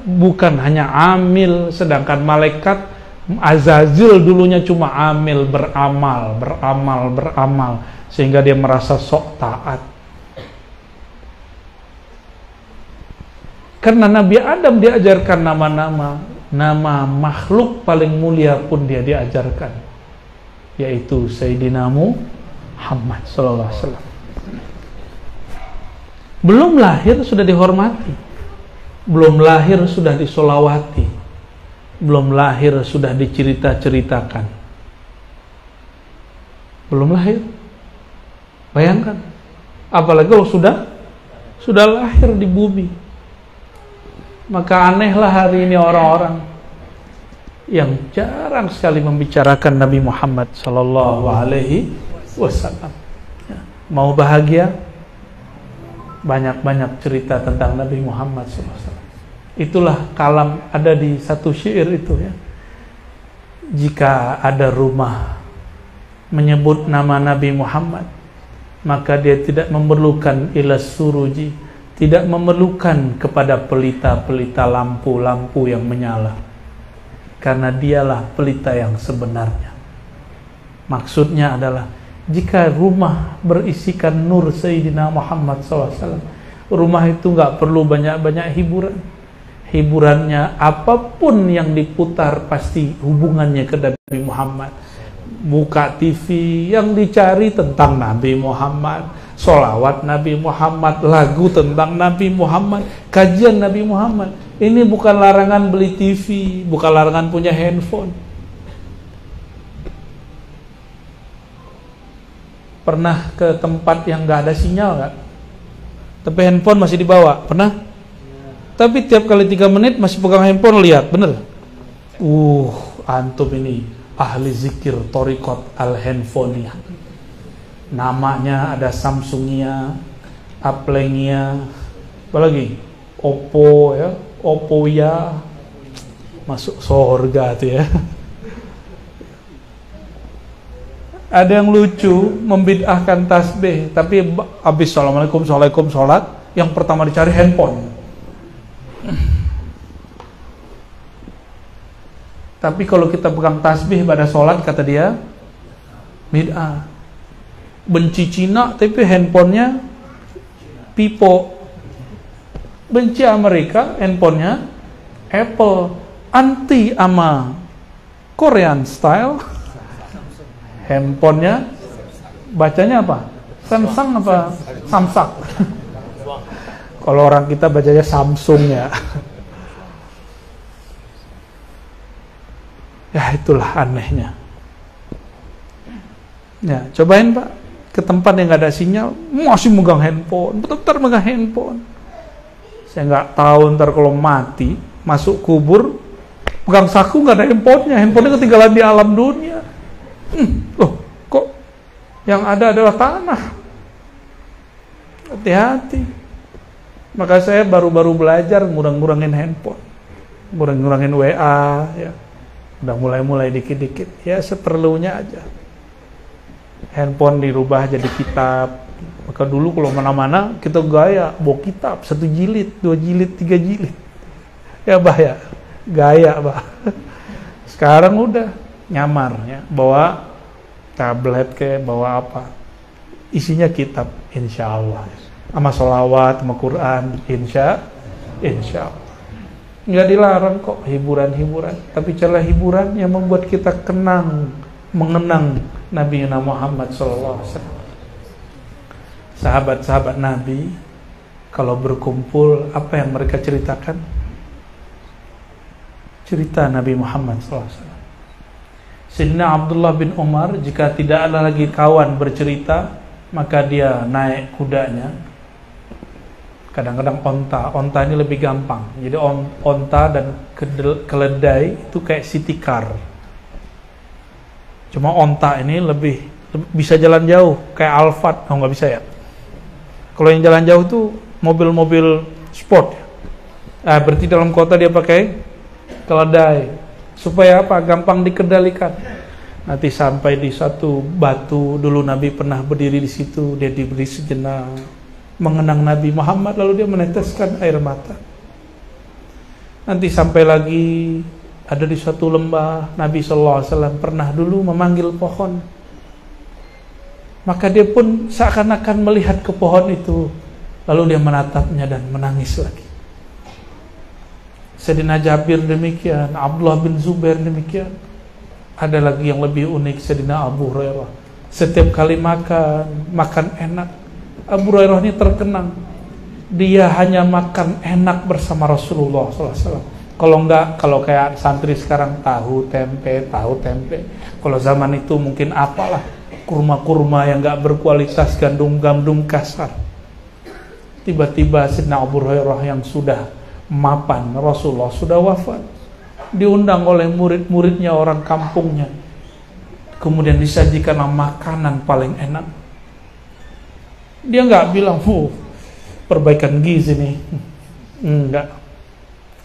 Speaker 1: bukan hanya amil. Sedangkan malaikat Azazil dulunya cuma amil, beramal, sehingga dia merasa sok taat. Karena Nabi Adam diajarkan nama makhluk paling mulia pun dia diajarkan, yaitu Sayyidina Muhammad sallallahu alaihi wasallam. Belum lahir sudah dihormati, belum lahir sudah disolawati, belum lahir sudah dicerita-ceritakan. Belum lahir, bayangkan. Apalagi kalau sudah lahir di bumi. Maka anehlah hari ini orang-orang yang jarang sekali membicarakan Nabi Muhammad sallallahu alaihi wasallam. Mau bahagia, banyak-banyak cerita tentang Nabi Muhammad sallallahu alaihi wasallam. Itulah kalam ada di satu syair itu, ya. Jika ada rumah menyebut nama Nabi Muhammad, maka dia tidak memerlukan ilas suruji, tidak memerlukan kepada pelita-pelita lampu-lampu yang menyala, karena dialah pelita yang sebenarnya. Maksudnya adalah, jika rumah berisikan nur Sayyidina Muhammad SAW, rumah itu nggak perlu banyak-banyak hiburan. hiburannya apapun yang diputar pasti hubungannya ke Nabi Muhammad. Buka TV yang dicari tentang Nabi Muhammad, sholawat Nabi Muhammad, lagu tentang Nabi Muhammad, kajian Nabi Muhammad. Ini bukan larangan beli TV, bukan larangan punya handphone. Pernah ke tempat yang gak ada sinyal gak? Tapi handphone masih dibawa, pernah? Tapi tiap kali 3 menit masih pegang handphone, lihat, bener? Antum ini ahli zikir Thariqat Al-Handphoniyah. Namanya ada Samsungia, Aplengia, apa lagi? Oppo ya, Oppo ya. Masuk surga tuh ya. Ada yang lucu membid'ahkan tasbih, tapi habis assalamualaikum sholat, yang pertama dicari handphone. Tapi kalau kita pegang tasbih pada sholat, kata dia bid'ah. Benci Cina tapi handphonenya Pipo. Benci Amerika, handphonenya Apple. Anti ama Korean style, handphonenya bacanya apa? Samsung apa? Samsung. Kalau orang kita bacanya Samsung ya. Ya itulah anehnya. Ya cobain Pak ke tempat yang gak ada sinyal, masih megang handphone, betul-betul megang handphone. Saya nggak tahu ntar kalau mati masuk kubur pegang saku nggak ada handphonenya, handphonenya ketinggalan di alam dunia. Loh kok yang ada adalah tanah. Hati-hati. Maka saya baru-baru belajar ngurang-ngurangin handphone, ngurang-ngurangin WA ya. Udah mulai dikit-dikit ya, seperlunya aja. Handphone dirubah jadi kitab. Maka dulu kalau mana-mana kita gaya bawa kitab 1 jilid, 2 jilid, 3 jilid. Ya bahaya, gaya bah. Sekarang udah nyamar ya, bawa tablet kayak bawa apa, isinya kitab, insya Allah. Sama sholawat, sama Quran, insya Allah. Nggak dilarang kok hiburan-hiburan, tapi carilah hiburan yang membuat kita mengenang Nabi Muhammad SAW. Sahabat-sahabat Nabi kalau berkumpul, apa yang mereka ceritakan? Cerita Nabi Muhammad SAW. Sayyidina Abdullah bin Umar jika tidak ada lagi kawan bercerita, maka dia naik kudanya. Kadang-kadang onta ini lebih gampang. Jadi onta dan keledai itu kayak city car. Cuma onta ini lebih bisa jalan jauh, kayak Alphard. Oh nggak bisa ya. Kalau yang jalan jauh tuh mobil-mobil sport. Berarti dalam kota dia pakai keledai. Supaya apa? Gampang dikendalikan. Nanti sampai di satu batu, dulu Nabi pernah berdiri di situ, dia diberi sejenak. Mengenang Nabi Muhammad, lalu dia meneteskan air mata. Nanti sampai lagi ada di suatu lembah, Nabi SAW pernah dulu memanggil pohon. Maka dia pun seakan-akan melihat ke pohon itu, lalu dia menatapnya dan menangis lagi. Sayyidina Jabir demikian, Abdullah bin Zubair demikian. Ada lagi yang lebih unik, Sayyidina Abu Hurairah. Setiap kali makan enak. Abu Hurairah ini terkenang, dia hanya makan enak bersama Rasulullah SAW. Kalau kayak santri sekarang tahu tempe. Kalau zaman itu mungkin apalah, kurma yang nggak berkualitas, gandum kasar. Tiba-tiba Sayyidina Abu Hurairah yang sudah mapan, Rasulullah sudah wafat, diundang oleh murid-muridnya, orang kampungnya. Kemudian disajikan makanan paling enak. Dia nggak bilang, perbaikan gizi nih. Enggak.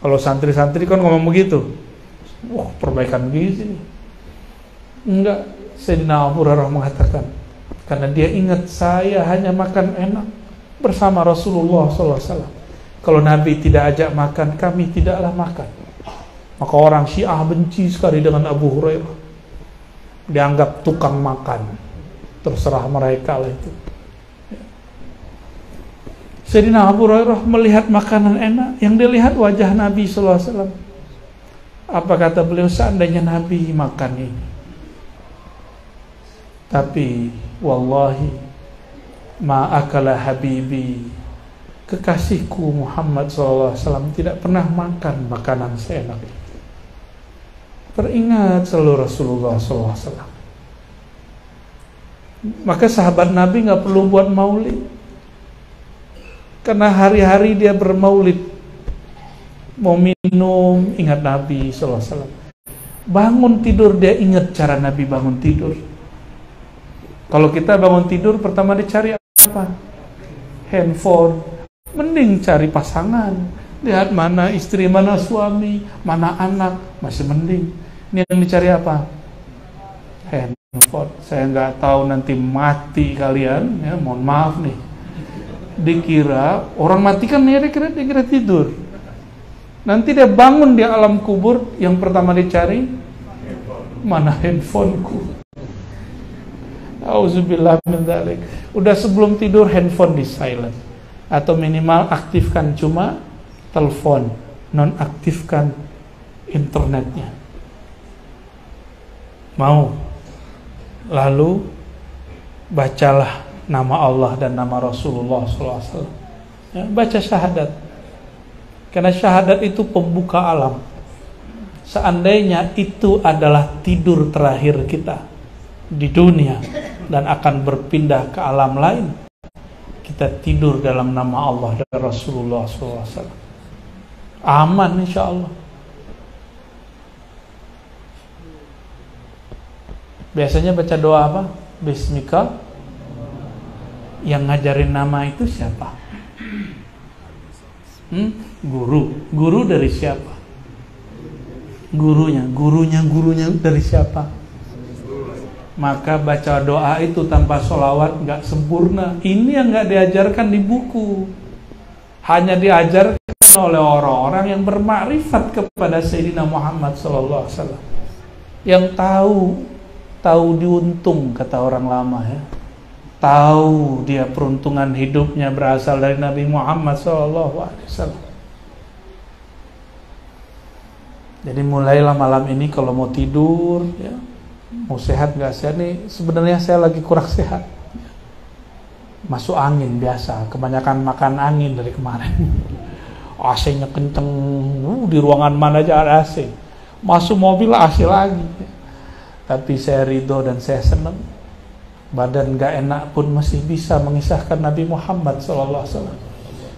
Speaker 1: Kalau santri-santri kan ngomong begitu. Perbaikan gizi nih. Enggak. Sayyidina Abu Hurairah mengatakan, karena dia ingat saya hanya makan enak bersama Rasulullah SAW. Kalau Nabi tidak ajak makan, kami tidaklah makan. Maka orang Syiah benci sekali dengan Abu Hurairah. Dianggap tukang makan. Terserah mereka lah itu. Sayyidina Abu Hurairah melihat makanan enak, yang dilihat wajah Nabi sallallahu alaihi wasallam. Apa kata beliau? Seandainya Nabi makan ini. Tapi wallahi ma akala habibi, kekasihku Muhammad sallallahu alaihi wasallam tidak pernah makan makanan seenak itu. Teringat selalu Rasulullah sallallahu alaihi wasallam. Maka sahabat Nabi nggak perlu buat maulid, karena hari-hari dia bermaulid. Mau minum ingat Nabi sallallahu alaihi wasallam. Bangun tidur dia ingat cara Nabi bangun tidur. Kalau kita bangun tidur pertama dicari apa? Handphone. Mending cari pasangan. Lihat mana istri, mana suami, mana anak, masih mending. Ini yang dicari apa? Handphone. Saya nggak tahu nanti mati kalian, ya mohon maaf nih. Dikira orang mati kan dikira tidur. Nanti dia bangun di alam kubur, yang pertama dicari mana handphoneku. Auzubillah min dzalik. Udah sebelum tidur handphone di silent, atau minimal aktifkan cuma telepon, nonaktifkan internetnya. Mau? Lalu bacalah nama Allah dan nama Rasulullah SAW. Ya, baca syahadat. Karena syahadat itu pembuka alam. Seandainya itu adalah tidur terakhir kita di dunia dan akan berpindah ke alam lain, kita tidur dalam nama Allah dan Rasulullah SAW. Aman insya Allah. Biasanya baca doa apa? Bismika. Yang ngajarin nama itu siapa? Guru dari siapa? Gurunya dari siapa? Maka baca doa itu tanpa sholawat gak sempurna. Ini yang gak diajarkan di buku, hanya diajarkan oleh orang-orang yang bermakrifat kepada Sayyidina Muhammad SAW, yang tahu diuntung, kata orang lama ya. Tahu dia peruntungan hidupnya berasal dari Nabi Muhammad SAW. Jadi mulailah malam ini kalau mau tidur ya, mau sehat gak sehat nih, sebenarnya saya lagi kurang sehat, masuk angin biasa, kebanyakan makan angin dari kemarin. AC-nya kenceng, di ruangan mana aja ada AC, masuk mobil AC lagi. Tapi saya ridho dan saya senang. Badan gak enak pun masih bisa mengisahkan Nabi Muhammad SAW.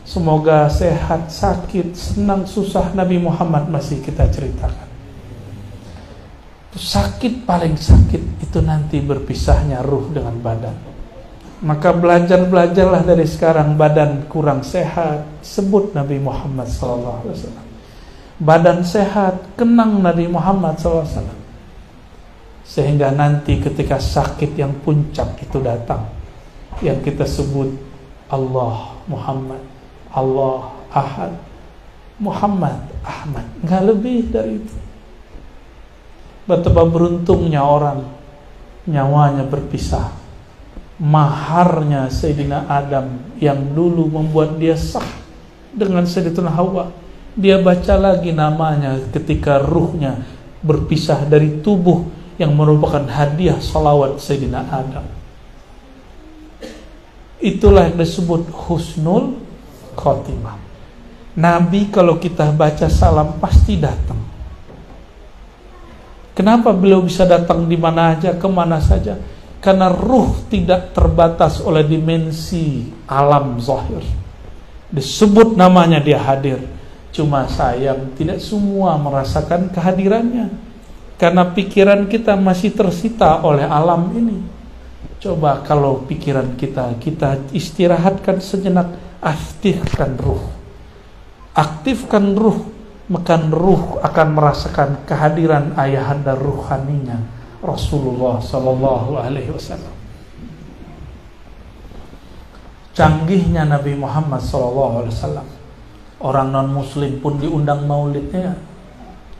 Speaker 1: Semoga sehat, sakit, senang, susah, Nabi Muhammad masih kita ceritakan. Sakit, paling sakit itu nanti berpisahnya ruh dengan badan. Maka belajarlah dari sekarang. Badan kurang sehat, sebut Nabi Muhammad SAW. Badan sehat, kenang Nabi Muhammad SAW. Sehingga nanti ketika sakit yang puncak itu datang, yang kita sebut Allah Muhammad, Allah Ahad, Muhammad Ahmad, nggak lebih dari itu. Betapa beruntungnya orang nyawanya berpisah. Maharnya Sayyidina Adam yang dulu membuat dia sah dengan Sayyidatuna Hawa, dia baca lagi namanya ketika ruhnya berpisah dari tubuh yang merupakan hadiah salawat Sayyidina Adam. Itulah yang disebut husnul khotimah. Nabi kalau kita baca salam pasti datang. Kenapa beliau bisa datang di mana aja, kemana saja? Karena ruh tidak terbatas oleh dimensi alam zahir. Disebut namanya dia hadir. Cuma sayang tidak semua merasakan kehadirannya, karena pikiran kita masih tersita oleh alam ini. Coba kalau pikiran kita istirahatkan sejenak, aktifkan ruh. Aktifkan ruh, maka ruh akan merasakan kehadiran ayahanda ruhaninya Rasulullah Sallallahu Alaihi Wasallam. Canggihnya Nabi Muhammad Sallallahu Alaihi Wasallam. Orang non muslim pun diundang maulidnya.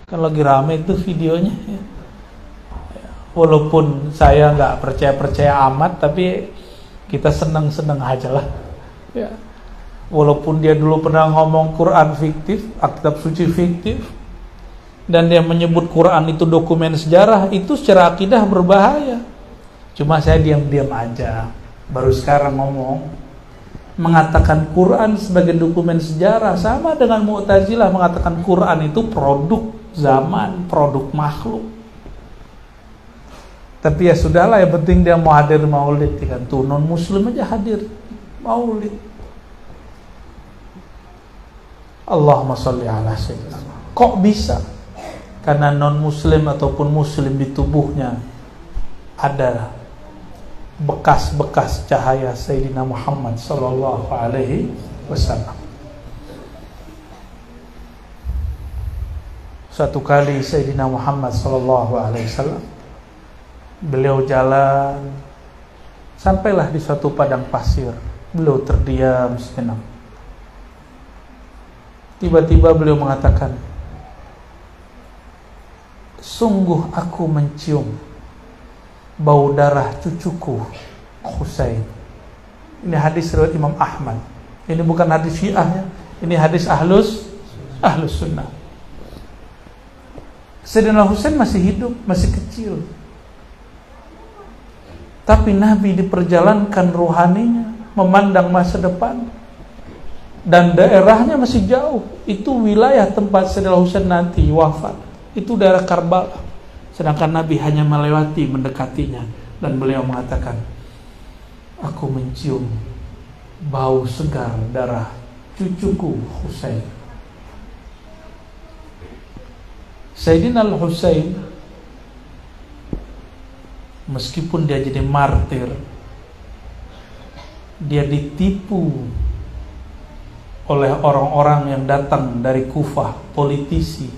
Speaker 1: Kan lagi rame itu videonya ya. Walaupun saya nggak percaya amat, tapi kita senang aja lah ya. Walaupun dia dulu pernah ngomong Quran fiktif, kitab suci fiktif, dan dia menyebut Quran itu dokumen sejarah, itu secara akidah berbahaya. Cuma saya diam-diam aja, baru sekarang ngomong, mengatakan Quran sebagai dokumen sejarah sama dengan Mu'tazilah mengatakan Quran itu produk zaman, produk makhluk. Tapi ya sudahlah, yang penting dia mau hadir maulid kan. Tuh non muslim aja hadir maulid. Allahumma sholli ala sayyidina. Kok bisa? Karena non muslim ataupun muslim di tubuhnya ada bekas-bekas cahaya Sayyidina Muhammad sallallahu alaihi wasallam. Suatu kali Sayyidina Muhammad sallallahu alaihi wasallam beliau jalan, sampailah di suatu padang pasir. Beliau terdiam sejenak. Tiba-tiba beliau mengatakan, sungguh aku mencium bau darah cucuku Husain. Ini hadis riwayat Imam Ahmad. Ini bukan hadis Syiah ya. Ini hadis ahlus sunnah. Sayyidina Husain masih hidup, masih kecil. Tapi Nabi diperjalankan rohaninya, memandang masa depan. Dan daerahnya masih jauh. Itu wilayah tempat Sayyidina Husain nanti wafat. Itu daerah Karbala. Sedangkan Nabi hanya melewati, mendekatinya. Dan beliau mengatakan, aku mencium bau segar darah cucuku Husain. Sayyidina Al-Husain, meskipun dia jadi martir, dia ditipu oleh orang-orang yang datang dari Kufah, politisi.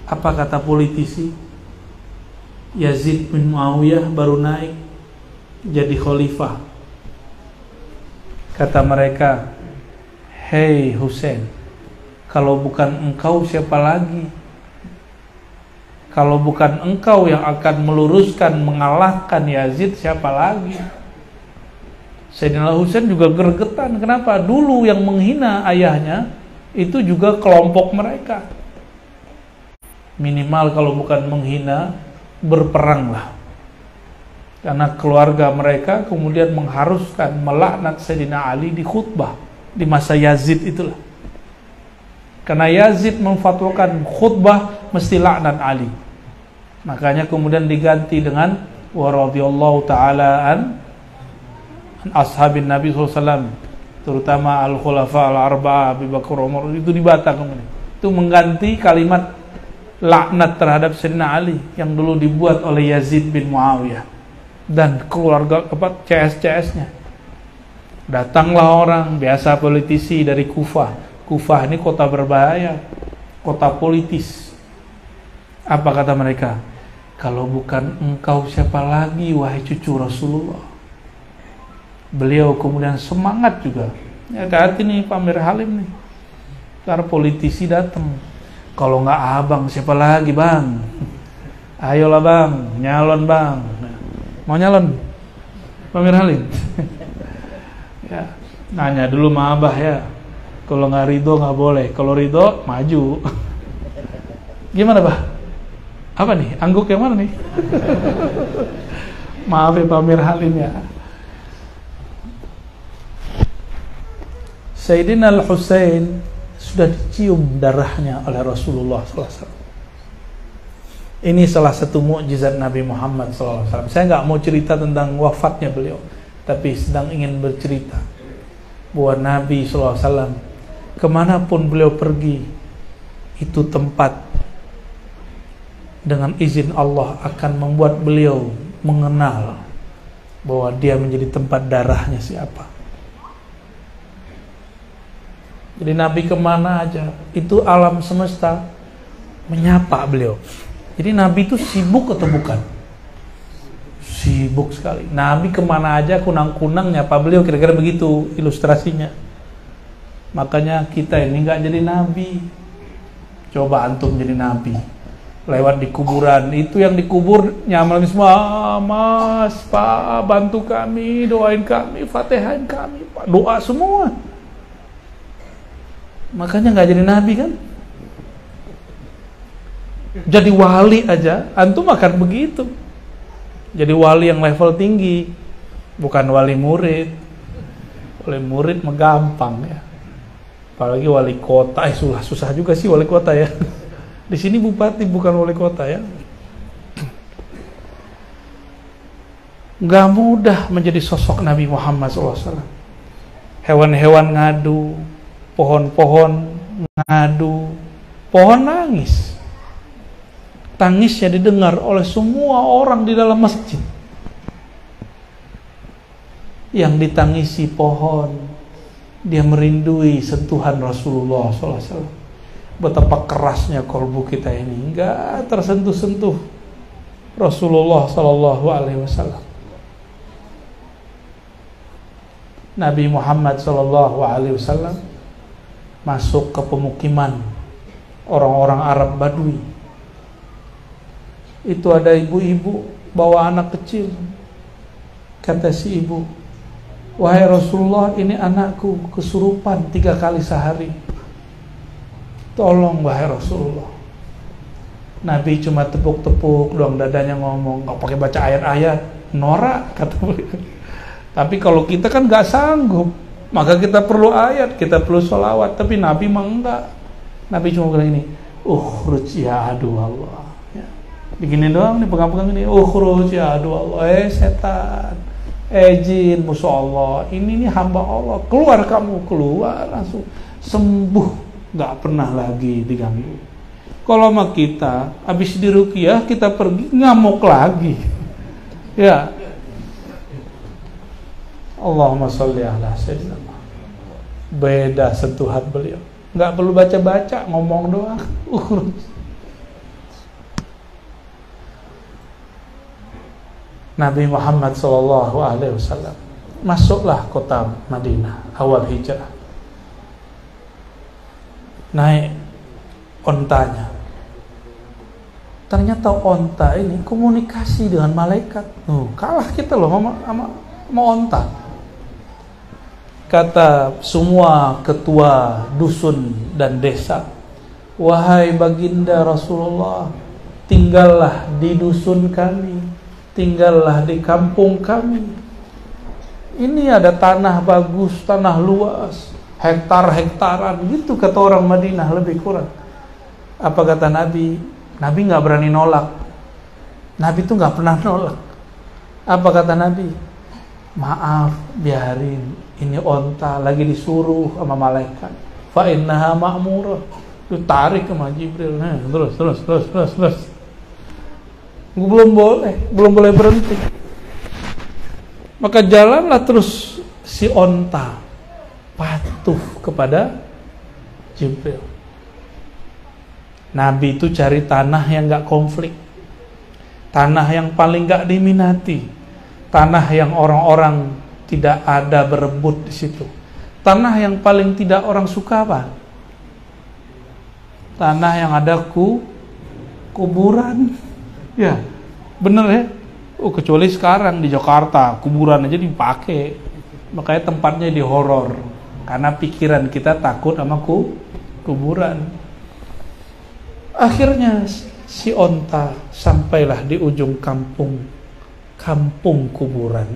Speaker 1: Apa kata politisi? Yazid bin Muawiyah baru naik jadi khalifah. Kata mereka, hei Husain, kalau bukan engkau siapa lagi? Kalau bukan engkau yang akan meluruskan, mengalahkan Yazid, siapa lagi? Sayyidina Husain juga gregetan. Kenapa? Dulu yang menghina ayahnya itu juga kelompok mereka. Minimal kalau bukan menghina, berperanglah. Karena keluarga mereka kemudian mengharuskan melaknat Sayyidina Ali di khutbah di masa Yazid itulah. Karena Yazid memfatwakan khutbah mesti laknat Ali. Makanya kemudian diganti dengan wa radhiyallahu ta'ala an ashabin Nabi SAW, terutama al-khulafa al-arba'ah Abu Bakar, Umar, itu dibantah kemudian. Itu mengganti kalimat laknat terhadap Sayyidina Ali yang dulu dibuat oleh Yazid bin Muawiyah dan keluarga CS-CS-nya. Datanglah orang biasa, politisi dari Kufah. Kufah ini kota berbahaya, kota politis. Apa kata mereka? Kalau bukan engkau siapa lagi wahai cucu Rasulullah. Beliau kemudian semangat juga. Ya, hati-hati nih Pak Amir Halim nih. Karena politisi datang. Kalau nggak abang siapa lagi bang? Ayolah bang, nyalon bang. Nah, mau nyalon Pak Amir Halim? Ya, nanya dulu sama abah ya. Kalau nggak ridho nggak boleh. Kalau ridho maju. Gimana bah? Apa nih? Angguk yang mana nih? Maaf ya Pak Amir Halim ya. Sayyidina Al-Husain sudah dicium darahnya oleh Rasulullah SAW. Ini salah satu mukjizat Nabi Muhammad SAW. Saya nggak mau cerita tentang wafatnya beliau, tapi sedang ingin bercerita bahwa Nabi SAW kemanapun beliau pergi, itu tempat dengan izin Allah akan membuat beliau mengenal bahwa dia menjadi tempat darahnya siapa. Jadi Nabi kemana aja, itu alam semesta menyapa beliau. Jadi Nabi itu sibuk atau bukan? Sibuk sekali. Nabi kemana aja kunang-kunang nyapa beliau, kira-kira begitu ilustrasinya. Makanya kita ini nggak jadi Nabi. Coba antum jadi Nabi. Lewat di kuburan, itu yang dikubur nyaman semua, Mas, Pak, bantu kami, doain kami, fatihain kami, Pak, doa semua. Makanya nggak jadi nabi kan? Jadi wali aja, antum akan begitu. Jadi wali yang level tinggi, bukan wali murid. Wali murid mah gampang ya. Apalagi wali kota, susah juga sih wali kota ya. Di sini bupati bukan wali kota ya. Gak mudah menjadi sosok Nabi Muhammad SAW. Hewan-hewan ngadu, pohon-pohon ngadu, pohon nangis. Tangisnya didengar oleh semua orang di dalam masjid. Yang ditangisi pohon, dia merindui sentuhan Rasulullah SAW. Betapa kerasnya kalbu kita ini, nggak tersentuh-sentuh Rasulullah SAW. Nabi Muhammad SAW masuk ke pemukiman orang-orang Arab Badui. Itu ada ibu-ibu bawa anak kecil. Kata si ibu, "Wahai Rasulullah, ini anakku kesurupan 3 kali sehari. Tolong wahai Rasulullah." Nabi cuma tepuk-tepuk doang dadanya, ngomong, nggak pakai baca ayat-ayat, norak kata beliau. Tapi kalau kita kan nggak sanggup, maka kita perlu ayat, kita perlu sholawat. Tapi Nabi mah enggak. Nabi cuma bilang ini, "Ukhruj ya adu Allah." Ya. Begini doang nih, pegang-pegang ini, "Ukhruj ya adu Allah." Setan, jin musuh Allah, ini hamba Allah, keluar kamu, keluar langsung sembuh, nggak pernah lagi diganggu. Kalau sama kita, habis diruqyah kita pergi ngamuk lagi, ya. Allahumma sholli ala sayyidina Muhammad. Beda sentuhan beliau, nggak perlu baca-baca, ngomong doang. Nabi Muhammad SAW masuklah kota Madinah awal hijrah. Naik ontanya. Ternyata onta ini komunikasi dengan malaikat. Kalah kita loh sama onta. Kata semua ketua dusun dan desa, "Wahai baginda Rasulullah, tinggallah di dusun kami, tinggallah di kampung kami. Ini ada tanah bagus, tanah luas, hektar-hektaran," gitu kata orang Madinah lebih kurang. Apa kata Nabi? Nabi nggak berani nolak. Nabi tuh nggak pernah nolak. Apa kata Nabi? "Maaf, biarin, ini onta lagi disuruh sama malaikat. Fa innaha ma'murah." Itu tarik sama Jibril. Terus. Belum boleh berhenti. Maka jalanlah terus si onta patuh kepada Jibril. Nabi itu cari tanah yang gak konflik, tanah yang paling gak diminati, tanah yang orang-orang tidak ada berebut di situ, tanah yang paling tidak orang suka apa? Tanah yang ada kuburan. Ya, bener ya. Kecuali sekarang di Jakarta kuburan aja dipakai, makanya tempatnya di horor karena pikiran kita takut sama kuburan. Akhirnya si onta sampailah di ujung kampung kuburan.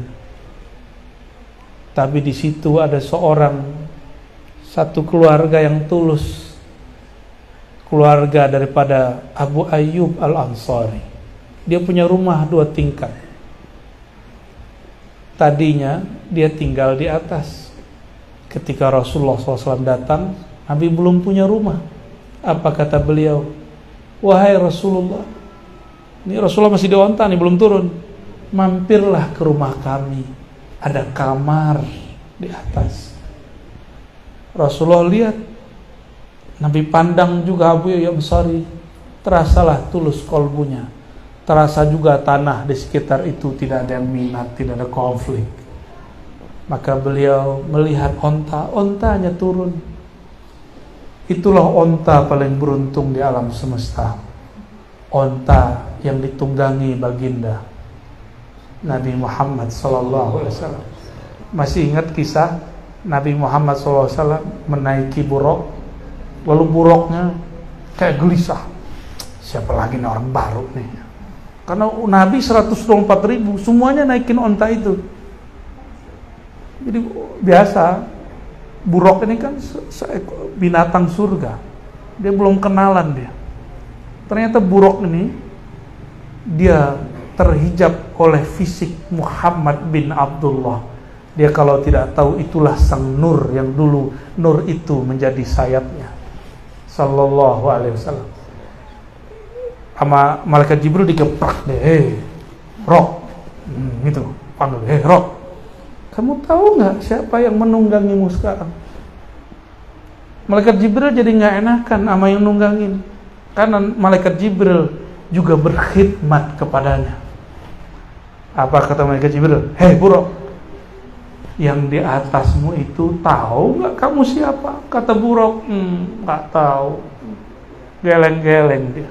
Speaker 1: Tapi di situ ada satu keluarga yang tulus, keluarga daripada Abu Ayyub Al-Ansari. Dia punya rumah 2 tingkat. Tadinya dia tinggal di atas. Ketika Rasulullah SAW datang, Nabi belum punya rumah. Apa kata beliau? "Wahai Rasulullah," ini Rasulullah masih di onta nih, belum turun, "mampirlah ke rumah kami, ada kamar di atas." Rasulullah lihat, Nabi pandang juga Abu Ayyub Ansari, terasalah tulus kolbunya, terasa juga tanah di sekitar itu tidak ada yang minat, tidak ada konflik. Maka beliau melihat ontanya turun. Itulah onta paling beruntung di alam semesta, onta yang ditunggangi baginda Nabi Muhammad SAW. Masih ingat kisah Nabi Muhammad SAW menaiki buruk Lalu buruknya kayak gelisah. Siapa lagi nih orang baru nih? Karena Nabi 124.000 semuanya naikin onta itu. Jadi biasa buruk ini kan binatang surga. Dia belum kenalan dia. Ternyata buruk ini dia terhijab oleh fisik Muhammad bin Abdullah. Dia kalau tidak tahu itulah sang nur yang dulu nur itu menjadi sayapnya. Sallallahu alaihi wasallam. Sama malaikat Jibril digeprak deh. Hei, Rok. Gitu. Panggil, hei Rok. Kamu tahu nggak siapa yang menunggangimu sekarang? Malaikat Jibril jadi nggak enakan sama yang nunggangin. Karena malaikat Jibril juga berkhidmat kepadanya. Apa kata malaikat Jibril? Hei Buruk, yang di atasmu itu tahu nggak kamu siapa? Kata Buruk, nggak tahu. Geleng-geleng dia.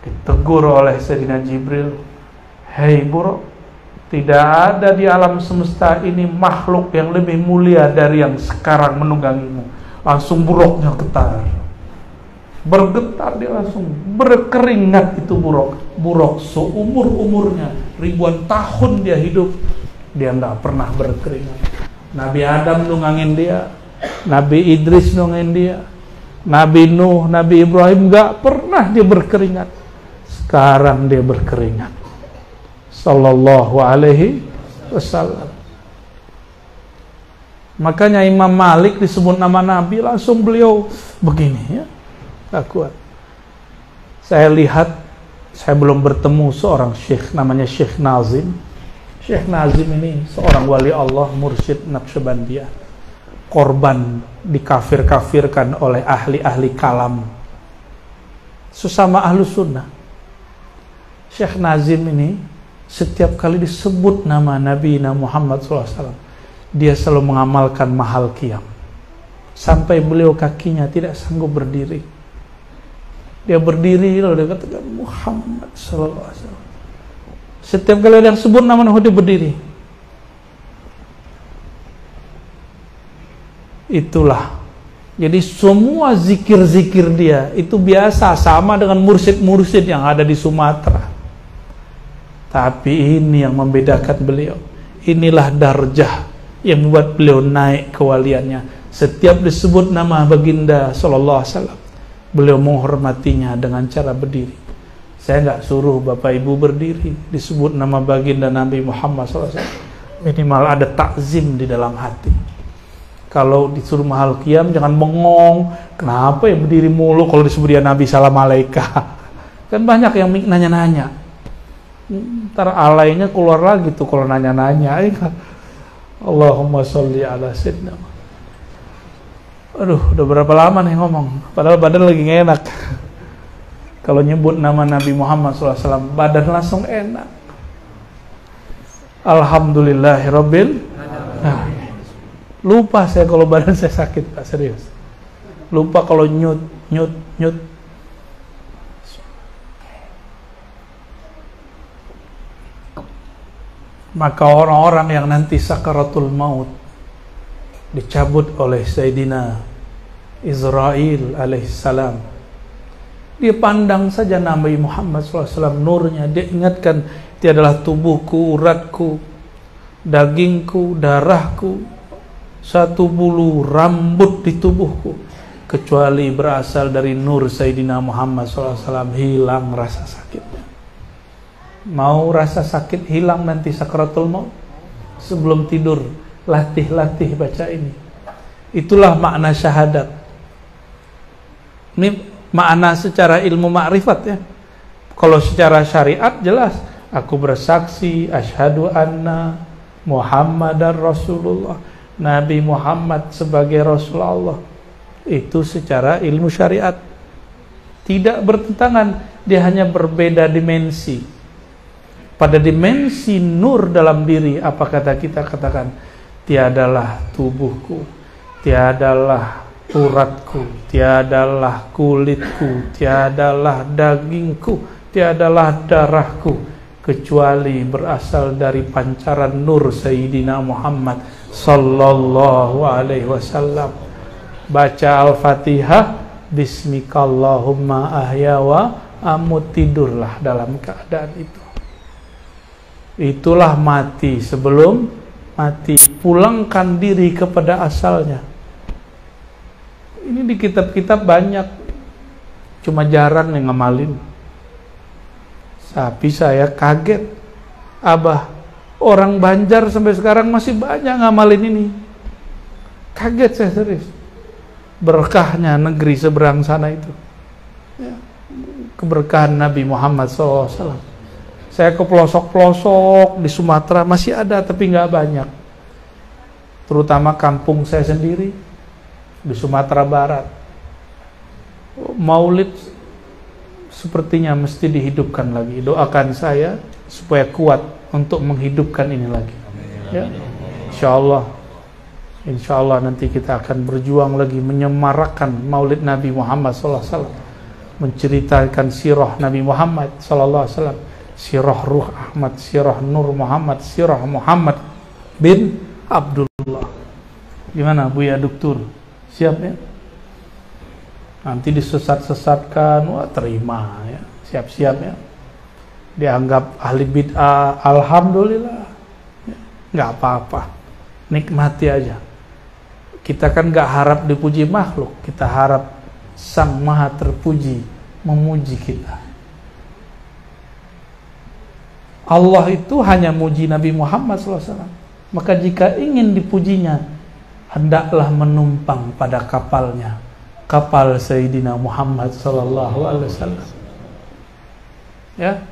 Speaker 1: Ditegur oleh Sayyidina Jibril, hei Buruk, tidak ada di alam semesta ini makhluk yang lebih mulia dari yang sekarang menunggangimu. Langsung Buruknya getar. Bergetar dia langsung, berkeringat itu Buruk. Buruk seumur-umurnya, ribuan tahun dia hidup, dia nggak pernah berkeringat. Nabi Adam nunggangin dia, Nabi Idris nunggangin dia, Nabi Nuh, Nabi Ibrahim nggak pernah dia berkeringat. Sekarang dia berkeringat. Sallallahu alaihi wasallam. Makanya Imam Malik disebut nama Nabi, langsung beliau begini ya. Tak kuat. Saya lihat, saya belum bertemu seorang syekh namanya Syekh Nazim. Syekh Nazim ini seorang wali Allah, mursyid Naqsyabandiyah. Korban dikafir-kafirkan oleh ahli-ahli kalam. Sesama ahlu sunnah. Syekh Nazim ini setiap kali disebut nama Nabi Muhammad SAW, dia selalu mengamalkan mahal qiyam. Sampai beliau kakinya tidak sanggup berdiri. Dia berdiri lalu dia katakan Muhammad SAW. Setiap kali ada yang sebut nama Nabi, dia berdiri. Itulah. Jadi semua zikir-zikir dia itu biasa, sama dengan mursyid-mursyid yang ada di Sumatera. Tapi ini yang membedakan beliau. Inilah darjah yang membuat beliau naik kewaliannya. Setiap disebut nama baginda sallallahu alaihi wasallam, beliau menghormatinya dengan cara berdiri. Saya nggak suruh Bapak Ibu berdiri, disebut nama baginda Nabi Muhammad sallallahu alaihi wasallam, minimal ada takzim di dalam hati. Kalau disuruh mahal qiyam jangan bengong. Kenapa ya berdiri mulu kalau disebut dia Nabi salam alaika? Kan banyak yang nanya-nanya. Ntar alainya keluar lagi tuh kalau nanya-nanya. Allahumma sholli ala sayyidina. Aduh, udah berapa lama nih ngomong, padahal badan lagi gak enak. Kalau nyebut nama Nabi Muhammad SAW, badan langsung enak. Alhamdulillahirabbil alamin. Lupa saya kalau badan saya sakit, Pak, serius. Lupa kalau nyut. Maka orang-orang yang nanti sakaratul maut dicabut oleh Sayyidina Israel alaihissalam, dia pandang saja Nabi Muhammad SAW, nurnya. Dia ingatkan, dia adalah tubuhku, uratku, dagingku, darahku, satu bulu rambut di tubuhku, kecuali berasal dari nur Sayyidina Muhammad SAW, hilang rasa sakitnya. Mau rasa sakit hilang nanti sakaratul maut? Sebelum tidur, latih-latih baca ini. Itulah makna syahadat. Ini makna secara ilmu ma'rifat ya. Kalau secara syariat jelas, aku bersaksi asyhadu anna Muhammadar Rasulullah, Nabi Muhammad sebagai Rasulullah. Itu secara ilmu syariat. Tidak bertentangan, dia hanya berbeda dimensi. Pada dimensi nur dalam diri, apa kata kita katakan? Tiadalah tubuhku, tiadalah uratku, tiadalah kulitku, tiadalah dagingku, tiadalah darahku, kecuali berasal dari pancaran nur Sayyidina Muhammad sallallahu alaihi wasallam. baca Al-Fatihah, Bismikallahumma ahya wa amut, tidurlah dalam keadaan itu. Itulah mati sebelum mati. Pulangkan diri kepada asalnya. Ini di kitab-kitab banyak, cuma jarang yang ngamalin. Tapi saya kaget, Abah, orang Banjar sampai sekarang masih banyak ngamalin ini. Kaget saya serius. Berkahnya negeri seberang sana itu, ya, keberkahan Nabi Muhammad SAW. Saya ke pelosok-pelosok di Sumatera masih ada, tapi nggak banyak. Terutama kampung saya sendiri di Sumatera Barat. Maulid sepertinya mesti dihidupkan lagi. Doakan saya supaya kuat untuk menghidupkan ini lagi. Ya, Insya Allah nanti kita akan berjuang lagi menyemarakkan Maulid Nabi Muhammad SAW, menceritakan sirah Nabi Muhammad SAW, sirah Ruh Ahmad, sirah Nur Muhammad, sirah Muhammad bin Abdullah. Gimana Buya Doktur? Siap ya? Nanti disesat-sesatkan, wah terima ya, siap-siap ya. Dianggap ahli bid'ah, alhamdulillah, nggak apa-apa, nikmati aja. Kita kan gak harap dipuji makhluk, kita harap Sang Maha Terpuji memuji kita. Allah itu hanya muji Nabi Muhammad SAW. Maka jika ingin dipujinya, hendaklah menumpang pada kapalnya, kapal Sayyidina Muhammad SAW. Ya,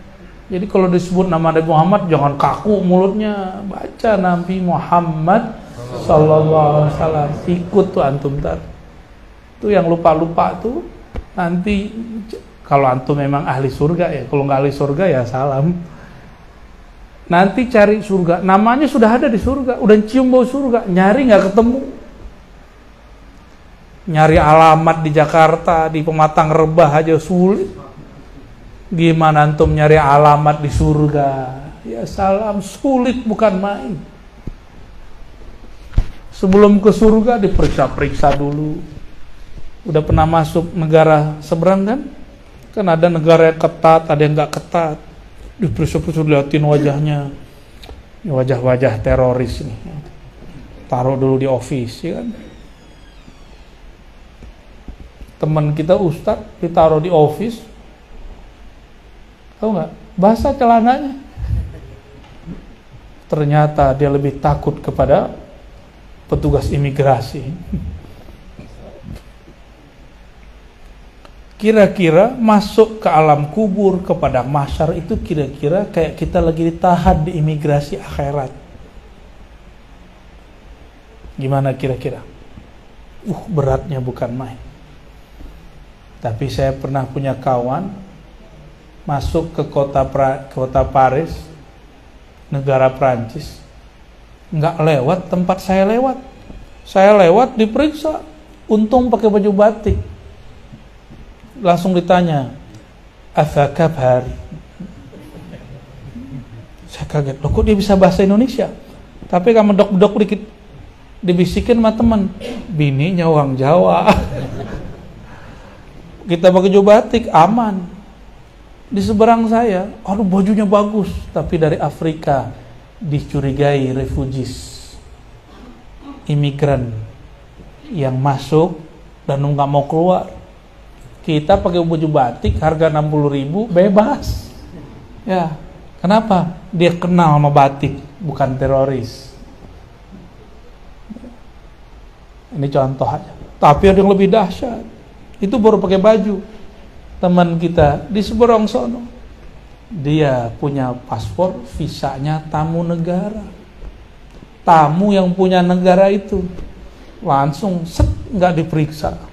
Speaker 1: jadi kalau disebut nama Nabi Muhammad, jangan kaku mulutnya, baca Nabi Muhammad Sallallahu Alaihi Wasallam, ikut tuh antum tar. Tuh yang lupa-lupa tuh nanti kalau antum memang ahli surga ya, kalau nggak ahli surga ya salam. Nanti cari surga, namanya sudah ada di surga, udah cium bau surga, nyari nggak ketemu. Nyari alamat di Jakarta, di Pematang Rebah aja sulit. Gimana antum nyari alamat di surga? Ya salam, sulit bukan main. Sebelum ke surga diperiksa-periksa dulu. Udah pernah masuk negara seberang kan? Kan ada negara yang ketat, ada yang gak ketat. Diperiksa-periksa, liatin wajahnya. Ini wajah-wajah teroris nih. Taruh dulu di office, ya kan? Teman kita Ustadz ditaruh di office. Tahu gak? Basah celananya. Ternyata dia lebih takut kepada petugas imigrasi. Kira-kira masuk ke alam kubur, kepada mahsyar itu kira-kira kayak kita lagi ditahan di imigrasi akhirat. Gimana kira-kira? Beratnya bukan main. Tapi saya pernah punya kawan masuk ke kota Paris, negara Prancis. Nggak lewat tempat saya lewat. Saya lewat diperiksa, untung pakai baju batik. Langsung ditanya, apa kabar? Saya kaget, loh kok dia bisa bahasa Indonesia? Tapi kamu medok-medok dikit, dibisikin sama teman, bininya orang Jawa. Kita pakai baju batik, aman. Di seberang saya, aduh bajunya bagus, tapi dari Afrika. Dicurigai refugees, imigran yang masuk dan nggak mau keluar. Kita pakai baju batik harga 60.000 bebas. Ya, kenapa? Dia kenal sama batik, bukan teroris. Ini contoh aja. Tapi ada yang lebih dahsyat. Itu baru pakai baju. Teman kita di seberang sono, dia punya paspor, visanya tamu negara. Tamu yang punya negara itu langsung nggak diperiksa.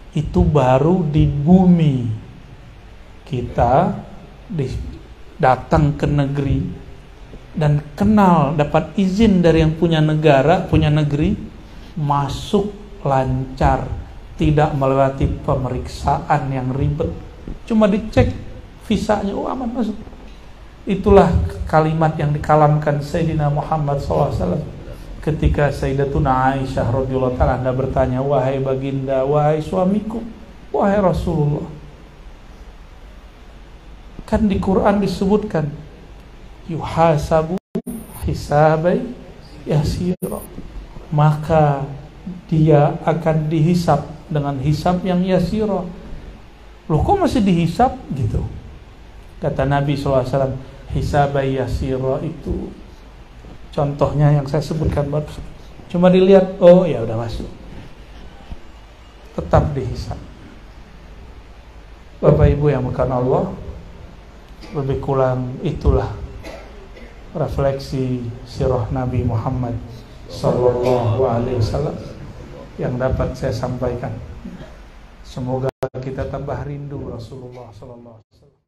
Speaker 1: Itu baru di bumi. Kita datang ke negeri dan kenal, dapat izin dari yang punya negara, punya negeri, masuk lancar, tidak melewati pemeriksaan yang ribet. Cuma dicek visanya, aman masuk. Itulah kalimat yang dikalamkan Sayyidina Muhammad SAW. ketika Sayyidatuna Aisyah radhiyallahu ta'ala anha bertanya, wahai baginda, wahai suamiku, wahai Rasulullah, kan di Quran disebutkan yuhasabu hisabai yasira, maka dia akan dihisap dengan hisap yang yasira. Loh kok masih dihisap gitu? Kata Nabi SAW, hisabai yasira itu contohnya yang saya sebutkan barusan. Cuma dilihat, oh ya udah masuk, tetap dihisap. Bapak Ibu yang bukan Allah, lebih kurang itulah refleksi sirah Nabi Muhammad sallallahu alaihi wasallam yang dapat saya sampaikan. Semoga kita tambah rindu Rasulullah sallallahu alaihi wasallam.